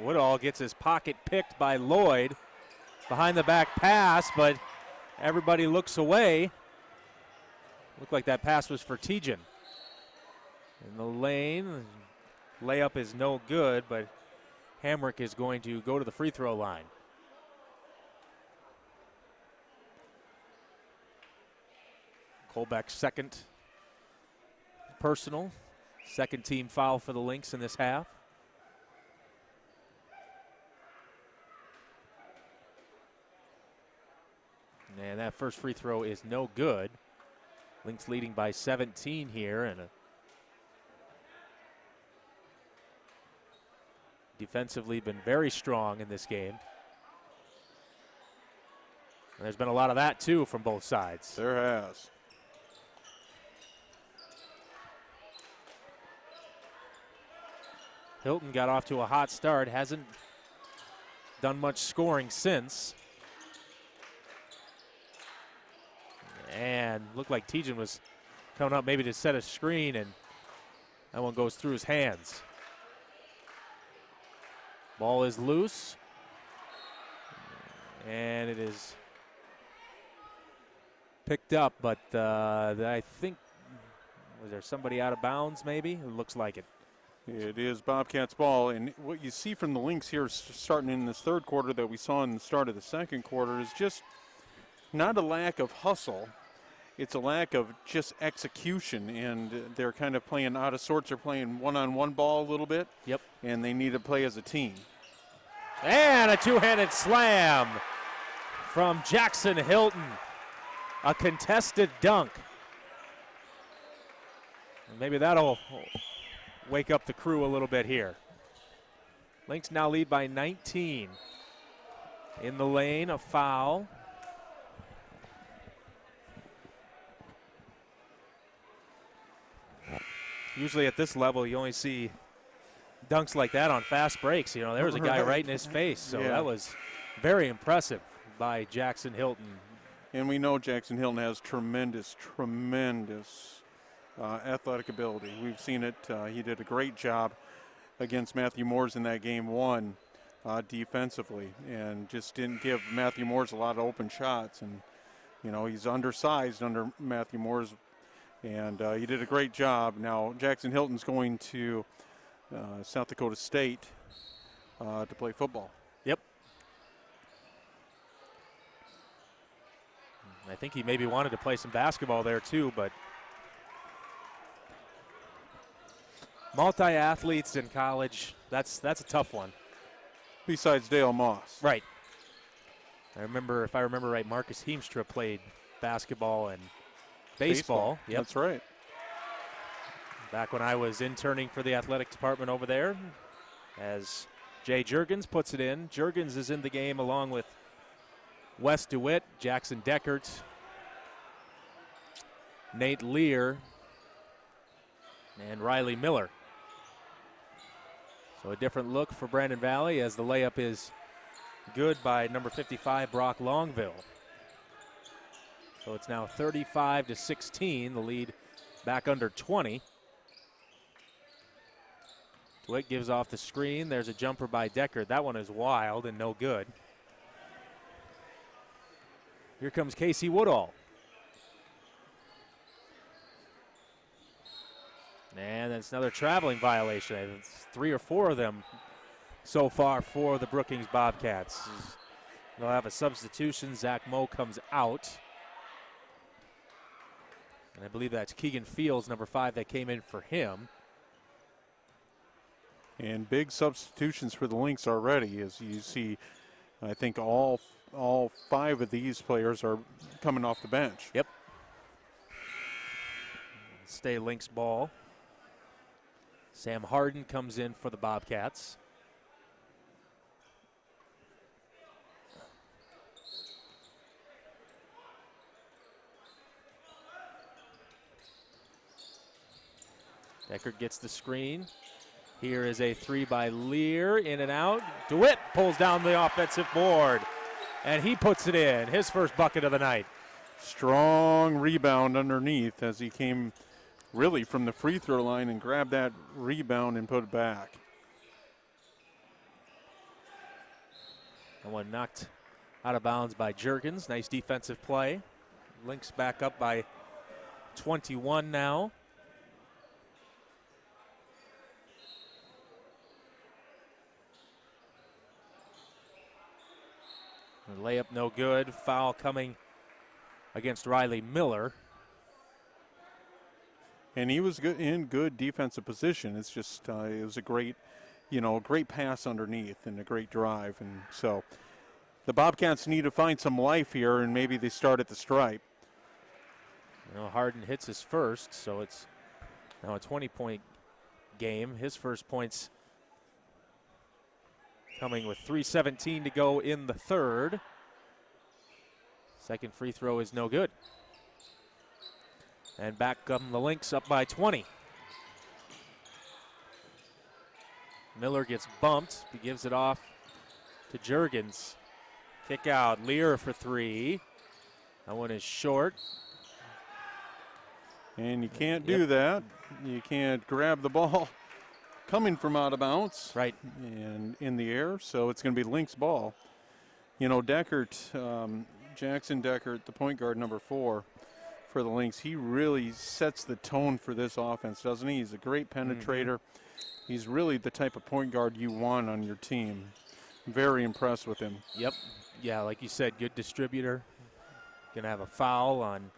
D: Woodall gets his pocket picked by Lloyd. Behind the back pass, but everybody looks away. Looked like that pass was for Tejan. In the lane, layup is no good, but Hamrick is going to go to the free throw line. Colbeck's second personal, second team foul for the Lynx in this half. And that first free throw is no good. Lynx leading by 17 here, and defensively been very strong in this game. And there's been a lot of that too from both sides.
E: There has.
D: Hilton got off to a hot start, hasn't done much scoring since. And looked like Tejan was coming up maybe to set a screen, and that one goes through his hands. Ball is loose, and it is picked up, but I think, was there somebody out of bounds maybe? It looks like it.
E: It is Bobcats ball, and what you see from the Lynx here starting in this third quarter that we saw in the start of the second quarter is just not a lack of hustle. It's a lack of just execution, and they're kind of playing out of sorts. They're playing one-on-one ball a little bit.
D: Yep.
E: And they need to play as a team.
D: And a two-handed slam from Jackson Hilton. A contested dunk. And maybe that'll wake up the crew a little bit here. Lynx now lead by 19. In the lane, a foul. Usually at this level, you only see dunks like that on fast breaks. You know, there was a guy right in his face, so
E: yeah.
D: That was very impressive by Jackson Hilton.
E: And we know Jackson Hilton has tremendous athletic ability. We've seen it. He did a great job against Matthew Moores in that game one defensively, and just didn't give Matthew Moores a lot of open shots. And, you know, he's undersized under Matthew Moores, and he did a great job. Now, Jackson Hilton's going to South Dakota State to play football.
D: Yep. I think he maybe wanted to play some basketball there too, but multi-athletes in college, that's a tough one.
E: Besides Dale Moss.
D: Right. If I remember right, Marcus Heemstra played basketball and baseball. Yep.
E: That's right.
D: Back when I was interning for the athletic department over there, as Jay Juergens puts it in. Juergens is in the game along with Wes DeWitt, Jackson Deckert, Nate Lear, and Riley Miller. So a different look for Brandon Valley as the layup is good by number 55, Brock Longville. So it's now 35-16, the lead back under 20. DeWitt gives off the screen. There's a jumper by Deckard. That one is wild and no good. Here comes Casey Woodall. And that's another traveling violation. It's 3 or 4 of them so far for the Brookings Bobcats. They'll have a substitution. Zach Moe comes out. And I believe that's Keegan Fields, number 5, that came in for him.
E: And big substitutions for the Lynx already, as you see. I think all 5 of these players are coming off the bench.
D: Yep. Stay Lynx ball. Sam Harden comes in for the Bobcats. Deckard gets the screen. Here is a 3 by Lear, in and out. DeWitt pulls down the offensive board, and he puts it in, his first bucket of the night.
E: Strong rebound underneath as he came really from the free throw line and grabbed that rebound and put it back.
D: That one knocked out of bounds by Juergens. Nice defensive play. Lynx back up by 21 now. The layup no good. Foul coming against Riley Miller.
E: And he was good in good defensive position. It's just it was a great, great pass underneath and a great drive. And so the Bobcats need to find some life here, and maybe they start at the stripe.
D: Harden hits his first, so it's now a 20-point game. His first points coming with 3:17 to go in the third. Second free throw is no good. And back come the Lynx up by 20. Miller gets bumped. He gives it off to Juergens. Kick out. Lear for 3. That one is short.
E: And you can't do that. You can't grab the ball coming from out of bounds.
D: Right.
E: And in the air, so it's going to be Lynx ball. Deckard, Jackson Deckard, the point guard number 4 for the Lynx, he really sets the tone for this offense, doesn't he? He's a great penetrator. He's really the type of point guard you want on your team. Very impressed with him.
D: Yep. Yeah, like you said, good distributor. Gonna have a foul on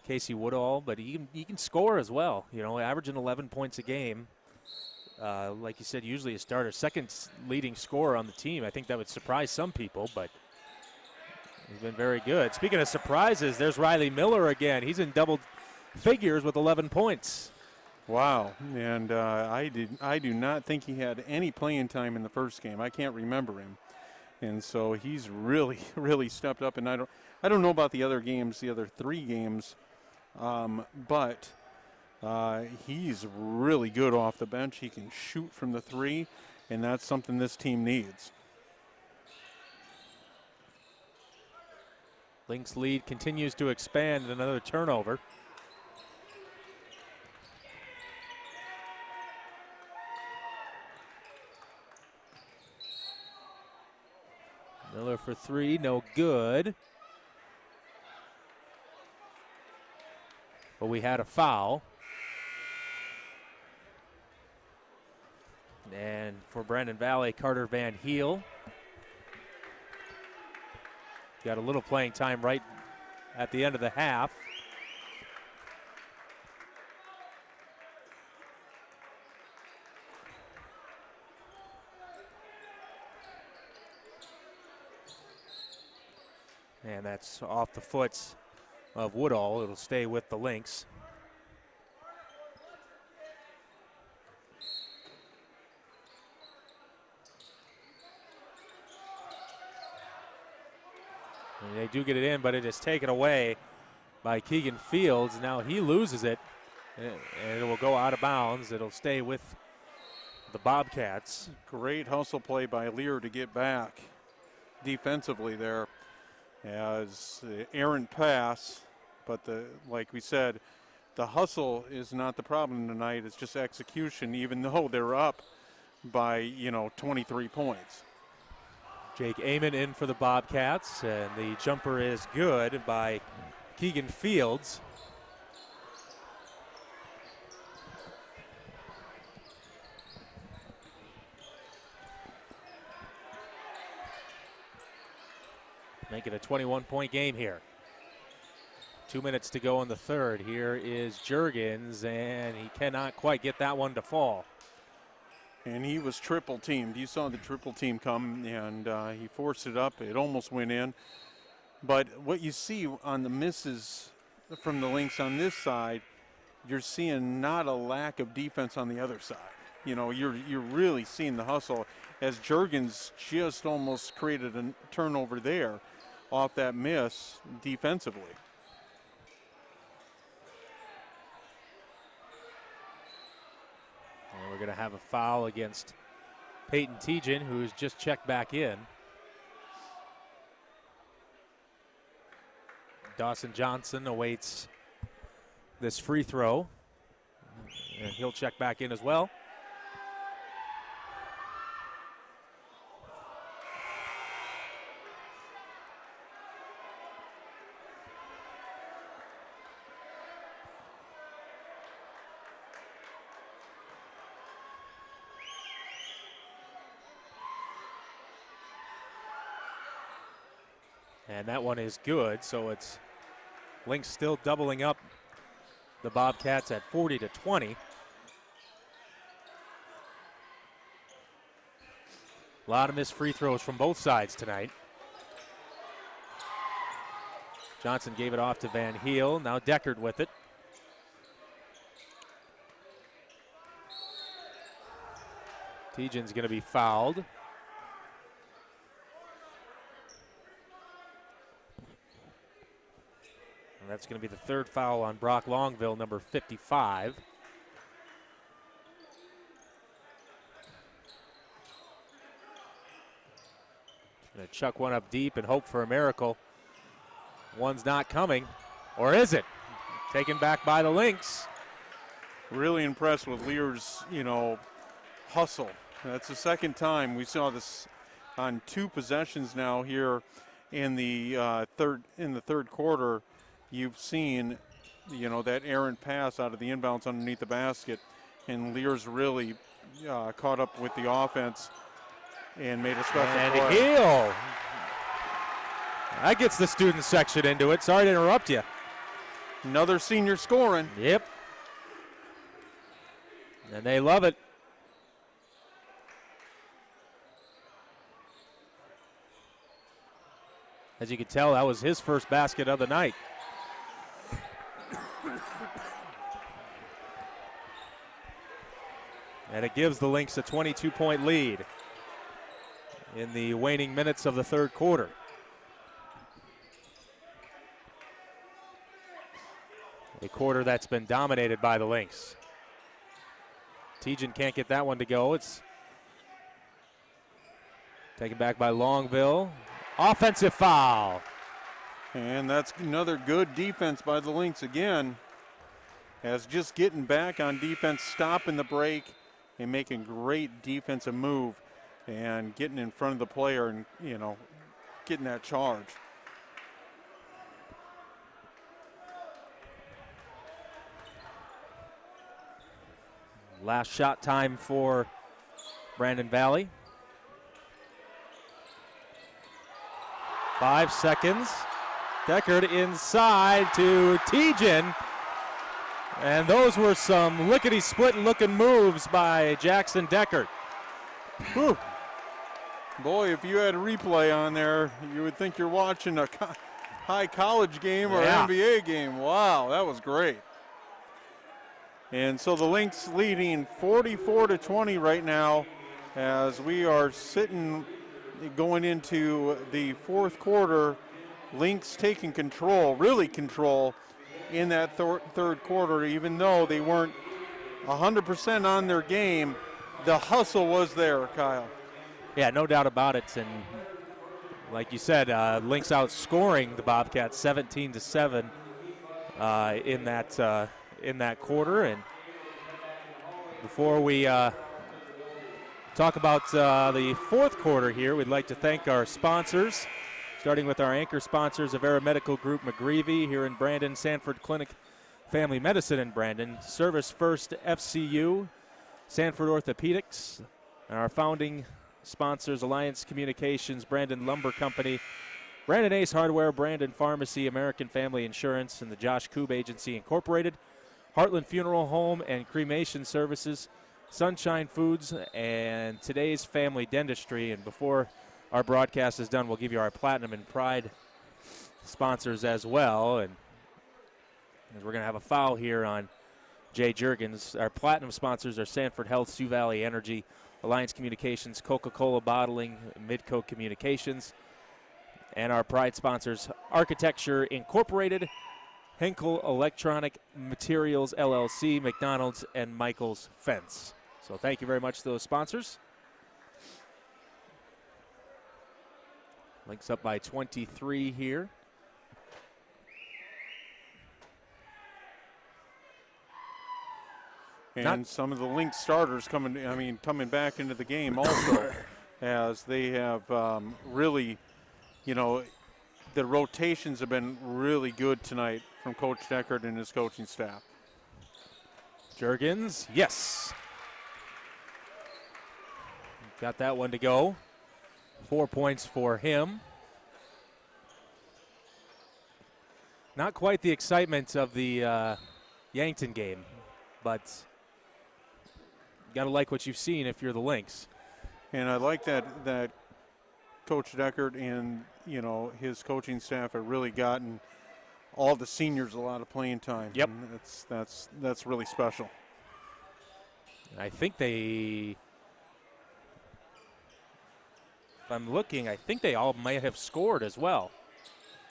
D: Casey Woodall, but he can score as well. Averaging 11 points a game. Like you said, usually a starter, second leading scorer on the team. I think that would surprise some people, but he's been very good. Speaking of surprises, there's Riley Miller again. He's in double figures with 11 points.
E: Wow, and I do not think he had any playing time in the first game. I can't remember him, and so he's really, really stepped up. And I don't know about the other games, the other 3 games, but he's really good off the bench. He can shoot from the 3, and that's something this team needs.
D: Lynx lead continues to expand. Another turnover. Miller for 3, no good. But we had a foul. And for Brandon Valley, Carter Van Heel. Got a little playing time right at the end of the half. And that's off the foot of Woodall. It'll stay with the Lynx. And they do get it in, but it is taken away by Keegan Fields. Now he loses it, and it will go out of bounds. It'll stay with the Bobcats.
E: Great hustle play by Lear to get back defensively there. As the errant pass, but like we said, the hustle is not the problem tonight. It's just execution, even though they're up by 23 points.
D: Jake Amon in for the Bobcats, and the jumper is good by Keegan Fields. Make it a 21-point game here. 2 minutes to go in the third. Here is Juergens, and he cannot quite get that one to fall.
E: And he was triple teamed. You saw the triple team come, and he forced it up. It almost went in. But what you see on the misses from the Lynx on this side, you're seeing not a lack of defense on the other side. You're really seeing the hustle, as Juergens just almost created a turnover there off that miss defensively.
D: And we're going to have a foul against Peyton Tejan, who's just checked back in. Dawson Johnson awaits this free throw, and he'll check back in as well. And that one is good, so it's Lynx still doubling up the Bobcats at 40-20. A lot of missed free throws from both sides tonight. Johnson gave it off to Van Heel. Now Deckard with it. Tejan's going to be fouled. That's going to be the third foul on Brock Longville, number 55. Going to chuck one up deep and hope for a miracle. One's not coming, or is it? Taken back by the Lynx.
E: Really impressed with Lear's, hustle. That's the second time we saw this on 2 possessions now here in the third quarter. You've seen, that errant pass out of the inbounds underneath the basket, and Lear's really caught up with the offense and made a special play.
D: And Heel. That gets the student section into it. Sorry to interrupt you.
E: Another senior scoring.
D: Yep. And they love it. As you can tell, that was his first basket of the night. And it gives the Lynx a 22-point lead in the waning minutes of the third quarter. A quarter that's been dominated by the Lynx. Tejan can't get that one to go. It's taken back by Longville. Offensive foul.
E: And that's another good defense by the Lynx again. As just getting back on defense, stopping the break, and making great defensive move and getting in front of the player and, getting that charge.
D: Last shot time for Brandon Valley. 5 seconds. Deckard inside to Tejan. And those were some lickety-split looking moves by Jackson Deckard.
E: Whew. Boy, if you had a replay on there, you would think you're watching a high college game or NBA game. Wow, that was great. And so the Lynx leading 44-20 right now as we are sitting going into the fourth quarter. Lynx taking control, really control in that third quarter, even though they weren't 100% on their game. The hustle was there, Kyle.
D: Yeah, no doubt about it. And like you said, Lynx outscoring the Bobcats 17-7 in in that quarter. And before we talk about the fourth quarter here, we'd like to thank our sponsors, starting with our anchor sponsors of Avera Medical Group McGreevy here in Brandon, Sanford Clinic Family Medicine in Brandon, Service First FCU, Sanford Orthopedics, and our founding sponsors, Alliance Communications, Brandon Lumber Company, Brandon Ace Hardware, Brandon Pharmacy, American Family Insurance, and the Josh Koob Agency Incorporated, Heartland Funeral Home and Cremation Services, Sunshine Foods, and Today's Family Dentistry. And before our broadcast is done, we'll give you our Platinum and Pride sponsors as well. And we're going to have a foul here on Jay Juergens. Our Platinum sponsors are Sanford Health, Sioux Valley Energy, Alliance Communications, Coca-Cola Bottling, Midco Communications. And our Pride sponsors, Architecture Incorporated, Henkel Electronic Materials LLC, McDonald's, and Michael's Fence. So thank you very much to those sponsors. Lynx up by 23 here.
E: And some of the Lynx starters coming back into the game also, as they have really, the rotations have been really good tonight from Coach Deckard and his coaching staff.
D: Juergens, yes. Got that one to go. 4 points for him. Not quite the excitement of the Yankton game, but got to like what you've seen if you're the Lynx.
E: And I like that Coach Deckard and his coaching staff have really gotten all the seniors a lot of playing time.
D: Yep,
E: and that's really special.
D: I think if I'm looking, I think they all might have scored as well,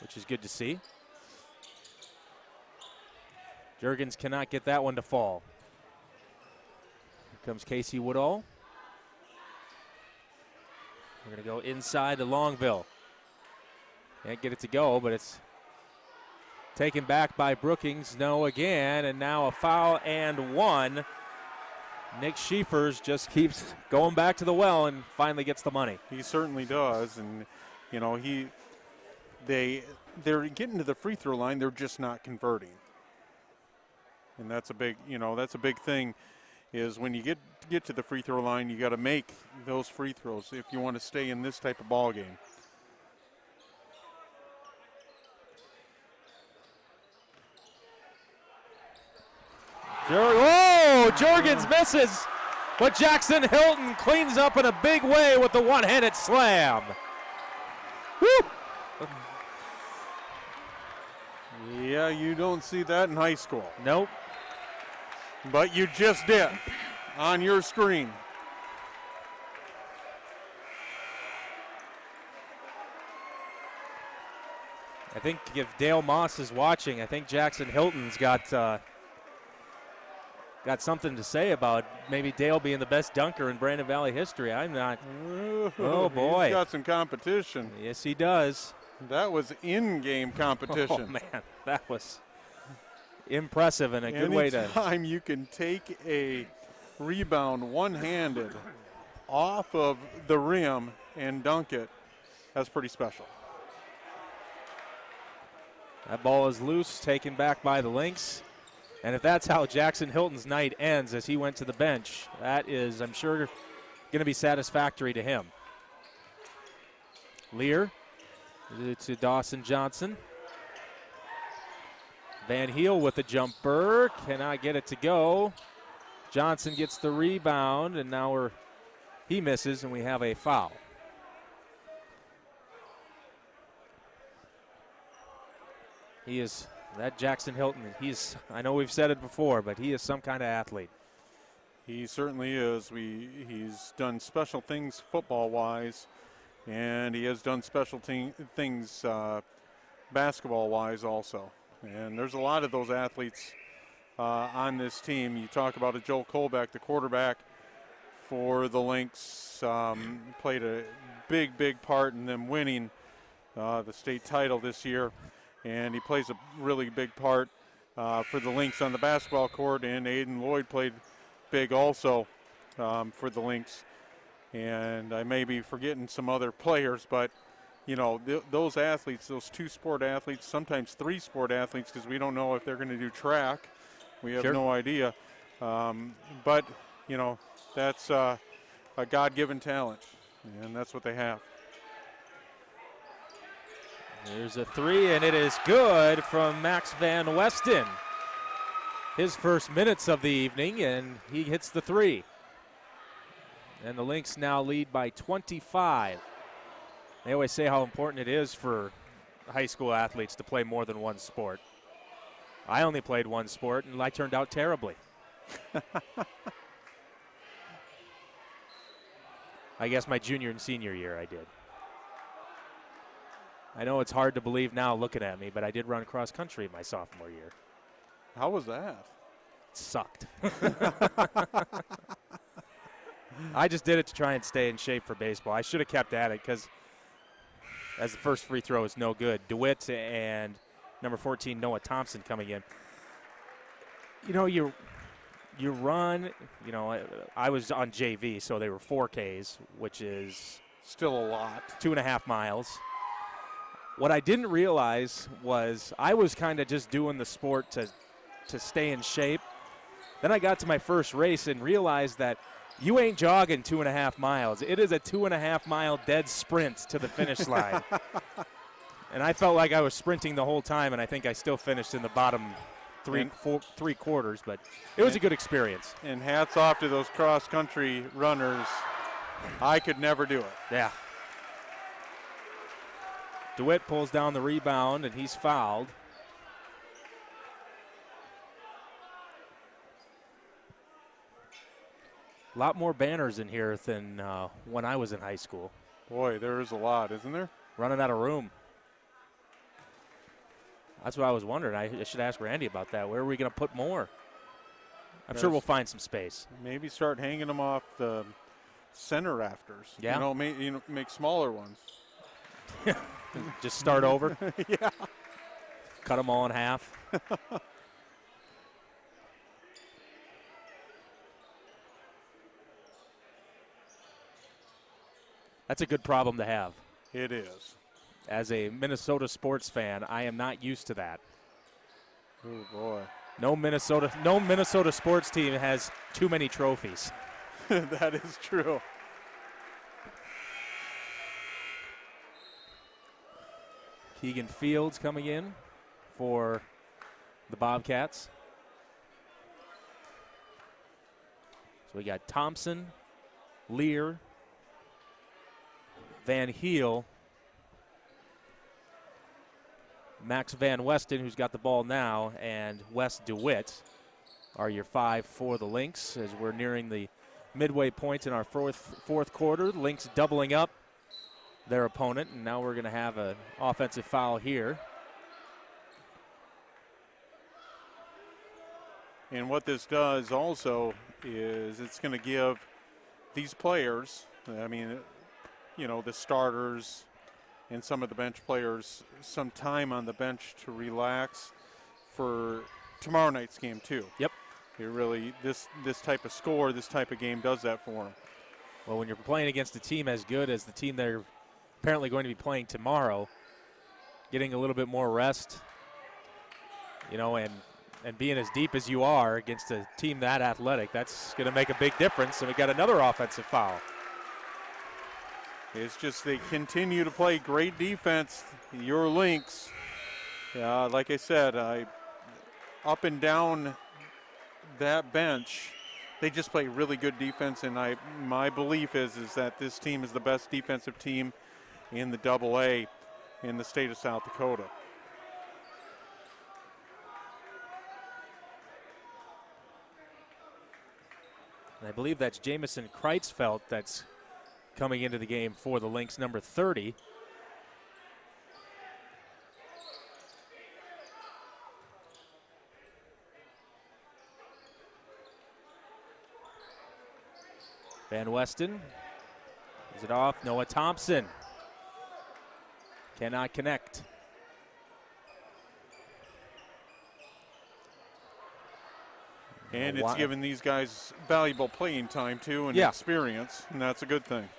D: which is good to see. Juergens cannot get that one to fall. Here comes Casey Woodall. We're going to go inside to Longville. Can't get it to go, but it's taken back by Brookings. No again, and now a foul and one. Nick Schiefers just keeps going back to the well and finally gets the money.
E: He certainly does, and they're getting to the free throw line. They're just not converting, and that's a big thing. Is when you get to the free throw line, you got to make those free throws if you want to stay in this type of ball game.
D: Juergens misses, but Jackson Hilton cleans up in a big way with the one-handed slam. Woo!
E: Yeah, you don't see that in high school.
D: Nope.
E: But you just did on your screen.
D: I think if Dale Moss is watching, I think Jackson Hilton's got something to say about maybe Dale being the best dunker in Brandon Valley history. I'm not. Oh, boy.
E: He's got some competition.
D: Yes, he does.
E: That was in-game competition.
D: Oh, man, that was impressive and a good way to.
E: Anytime you can take a rebound one-handed off of the rim and dunk it, that's pretty special.
D: That ball is loose, taken back by the Lynx. And if that's how Jackson Hilton's night ends as he went to the bench, that is, I'm sure, going to be satisfactory to him. Lear to Dawson Johnson. Van Heel with the jumper, cannot get it to go. Johnson gets the rebound, and now he misses, and we have a foul. That Jackson Hilton, I know we've said it before, but he is some kind of athlete.
E: He certainly is. He's done special things football-wise, and he has done special things basketball-wise also. And there's a lot of those athletes on this team. You talk about a Joel Colbeck, the quarterback for the Lynx, played a big part in them winning the state title this year. And he plays a really big part for the Lynx on the basketball court, and Aiden Lloyd played big also for the Lynx. And I may be forgetting some other players, but you know, those athletes, those 2-sport athletes, sometimes 3-sport athletes, because we don't know if they're going to do track. We have no idea. But, you know, that's a God-given talent, and that's what they have.
D: There's a 3, and it is good from Max Van Westen. His first minutes of the evening, and he hits the 3. And the Lynx now lead by 25. They always say how important it is for high school athletes to play more than one sport. I only played one sport, and I turned out terribly. I guess my junior and senior year I did. I know it's hard to believe now looking at me, but I did run cross country my sophomore year.
E: How was that?
D: It sucked. I just did it to try and stay in shape for baseball. I should have kept at it because as the first free throw is no good. DeWitt and number 14, Noah Thompson, coming in. You know, you run, you know, I was on JV, so they were 4Ks, which is
E: still a lot.
D: 2.5 miles. What I didn't realize was I was kind of just doing the sport to stay in shape. Then I got to my first race and realized that you ain't jogging 2.5 miles. It is a 2.5-mile dead sprint to the finish line. And I felt like I was sprinting the whole time, and I think I still finished in the bottom three quarters, but it was a good experience.
E: And hats off to those cross-country runners. I could never do it.
D: Yeah. DeWitt pulls down the rebound, and he's fouled. A lot more banners in here than when I was in high school.
E: Boy, there is a lot, isn't there?
D: Running out of room. That's what I was wondering. I should ask Randy about that. Where are we going to put more? I'm sure we'll find some space.
E: Maybe start hanging them off the center rafters.
D: Yeah.
E: You know, make smaller ones.
D: Just start over.
E: Yeah.
D: Cut them all in half. That's a good problem to have.
E: It is.
D: As a Minnesota sports fan, I am not used to that.
E: Oh boy.
D: No Minnesota sports team has too many trophies.
E: That is true.
D: Keegan Fields coming in for the Bobcats. So we got Thompson, Lear, Van Heel, Max Van Westen, who's got the ball now, and Wes DeWitt are your 5 for the Lynx as we're nearing the midway point in our fourth quarter. The Lynx doubling up their opponent, and now we're going to have an offensive foul here.
E: And what this does also is it's going to give these players, I mean, you know, the starters and some of the bench players, some time on the bench to relax for tomorrow night's game too.
D: Yep.
E: It really, this type of score, this type of game does that for them.
D: Well, when you're playing against a team as good as the team they're apparently going to be playing tomorrow, getting a little bit more rest, you know, and being as deep as you are against a team that athletic, that's going to make a big difference. And we got another offensive foul.
E: It's just they continue to play great defense. Your Lynx, like I said, up and down that bench, they just play really good defense. And my belief is that this team is the best defensive team in the AA in the state of South Dakota.
D: And I believe that's Jamison Kreitzfeld that's coming into the game for the Lynx, number 30. Van Westen. Is it off? Noah Thompson cannot connect.
E: And it's given these guys valuable playing time, too, and experience, and that's a good thing.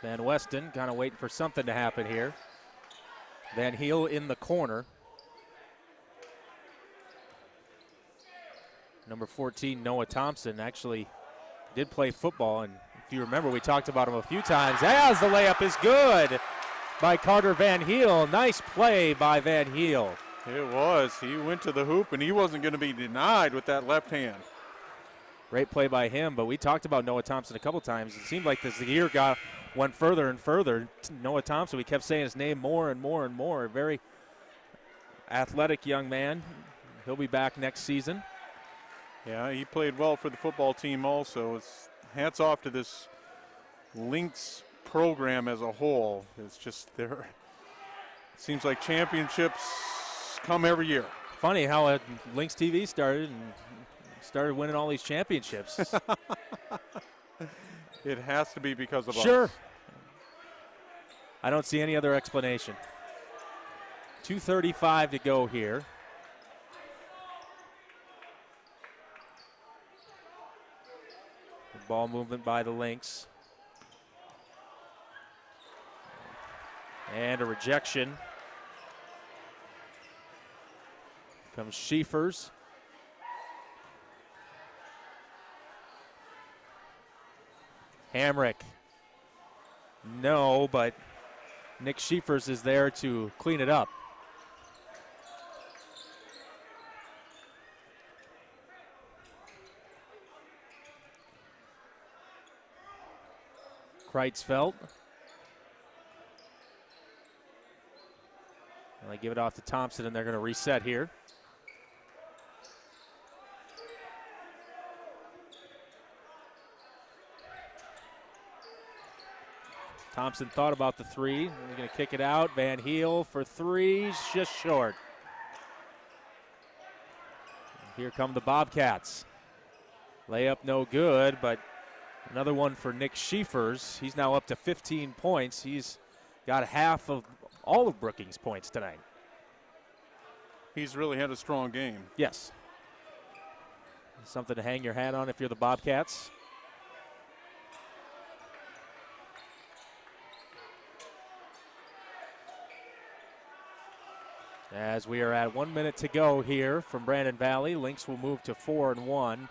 D: Van Weston kind of waiting for something to happen here. Van Heel in the corner. Number 14, Noah Thompson, actually did play football, and if you remember, we talked about him a few times. As the layup is good by Carter Van Heel. Nice play by Van Heel.
E: It was. He went to the hoop, and he wasn't going to be denied with that left hand.
D: Great play by him, but we talked about Noah Thompson a couple times. It seemed like as the year went further and further, Noah Thompson, we kept saying his name more and more and more. A very athletic young man. He'll be back next season.
E: Yeah, he played well for the football team also. It's hats off to this Lynx program as a whole. It's just there. It seems like championships come every year.
D: Funny how Lynx TV started winning all these championships.
E: It has to be because of
D: Sure.
E: us.
D: I don't see any other explanation. 2:35 to go here. Ball movement by the Lynx. And a rejection. Comes Schiefers. Hamrick. No, but Nick Schiefers is there to clean it up. Kreitzfeld. And they give it off to Thompson, and they're going to reset here. Thompson thought about the three. He's going to kick it out. Van Heel for three, just short. Here come the Bobcats. Layup no good, but another one for Nick Schiefers. He's now up to 15 points. He's got half of all of Brookings' points tonight.
E: He's really had a strong game.
D: Yes. Something to hang your hat on if you're the Bobcats. As we are at 1 minute to go here from Brandon Valley, Lynx will move to 4-1.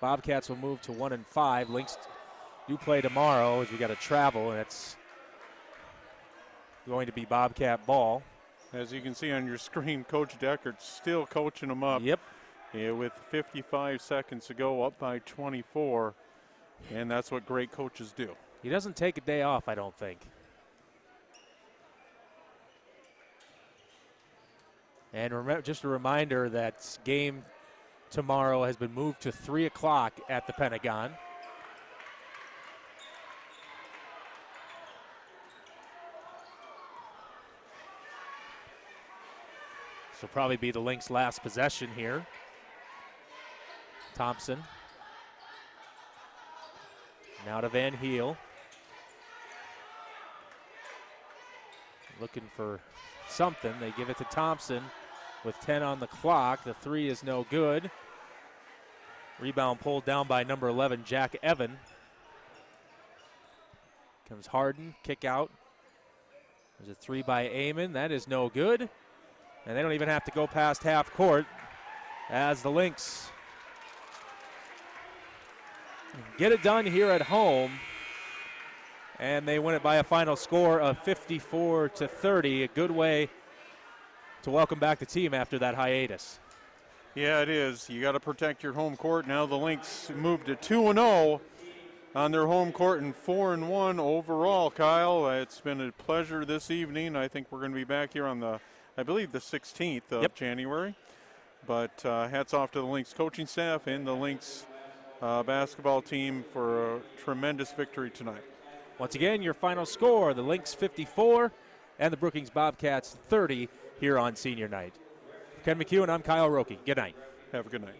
D: Bobcats will move to 1-5. Lynx do play tomorrow as we got to travel, and it's going to be Bobcat ball.
E: As you can see on your screen, Coach Deckert's still coaching them up.
D: Yep.
E: Yeah, with 55 seconds to go, up by 24, and that's what great coaches do.
D: He doesn't take a day off, I don't think. And remember, just a reminder that game tomorrow has been moved to 3 o'clock at the Pentagon. This will probably be the Lynx' last possession here. Thompson. Now to Van Heel. Looking for something. They give it to Thompson with 10 on the clock. The three is no good. Rebound pulled down by number 11, Jack Evan. Comes Harden, kick out. There's a three by Amon. That is no good. And they don't even have to go past half court as the Lynx get it done here at home. And they win it by a final score of 54-30. A good way to welcome back the team after that hiatus.
E: Yeah, it is. You got to protect your home court. Now the Lynx moved to 2-0 on their home court and 4-1 overall, Kyle. It's been a pleasure this evening. I think we're going to be back here on I believe the 16th of January. But hats off to the Lynx coaching staff and the Lynx basketball team for a tremendous victory tonight.
D: Once again, your final score, the Lynx 54 and the Brookings Bobcats 30 here on senior night. Ken McHugh, I'm Kyle Roki. Good night.
E: Have a good night.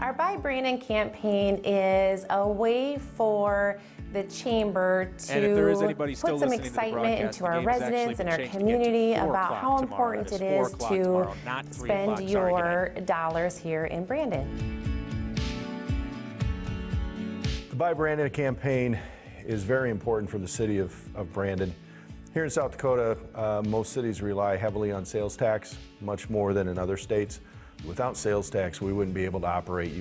A: Our Buy Brandon campaign is a way for the chamber
D: And if there is
A: to
D: anybody still
A: put some
D: listening to the
A: excitement
D: broadcast,
A: into
D: the
A: our
D: game has actually
A: residents
D: been
A: and our
D: changed again to
A: community
D: 4
A: about
D: o'clock
A: how
D: tomorrow.
A: important
D: That
A: it
D: is 4
A: is
D: o'clock
A: to
D: tomorrow, not 3
A: spend
D: o'clock. Sorry,
A: your dollars here in Brandon.
B: The Buy Brandon campaign is very important for the city of Brandon. Here in South Dakota, most cities rely heavily on sales tax, much more than in other states. Without sales tax, we wouldn't be able to operate. You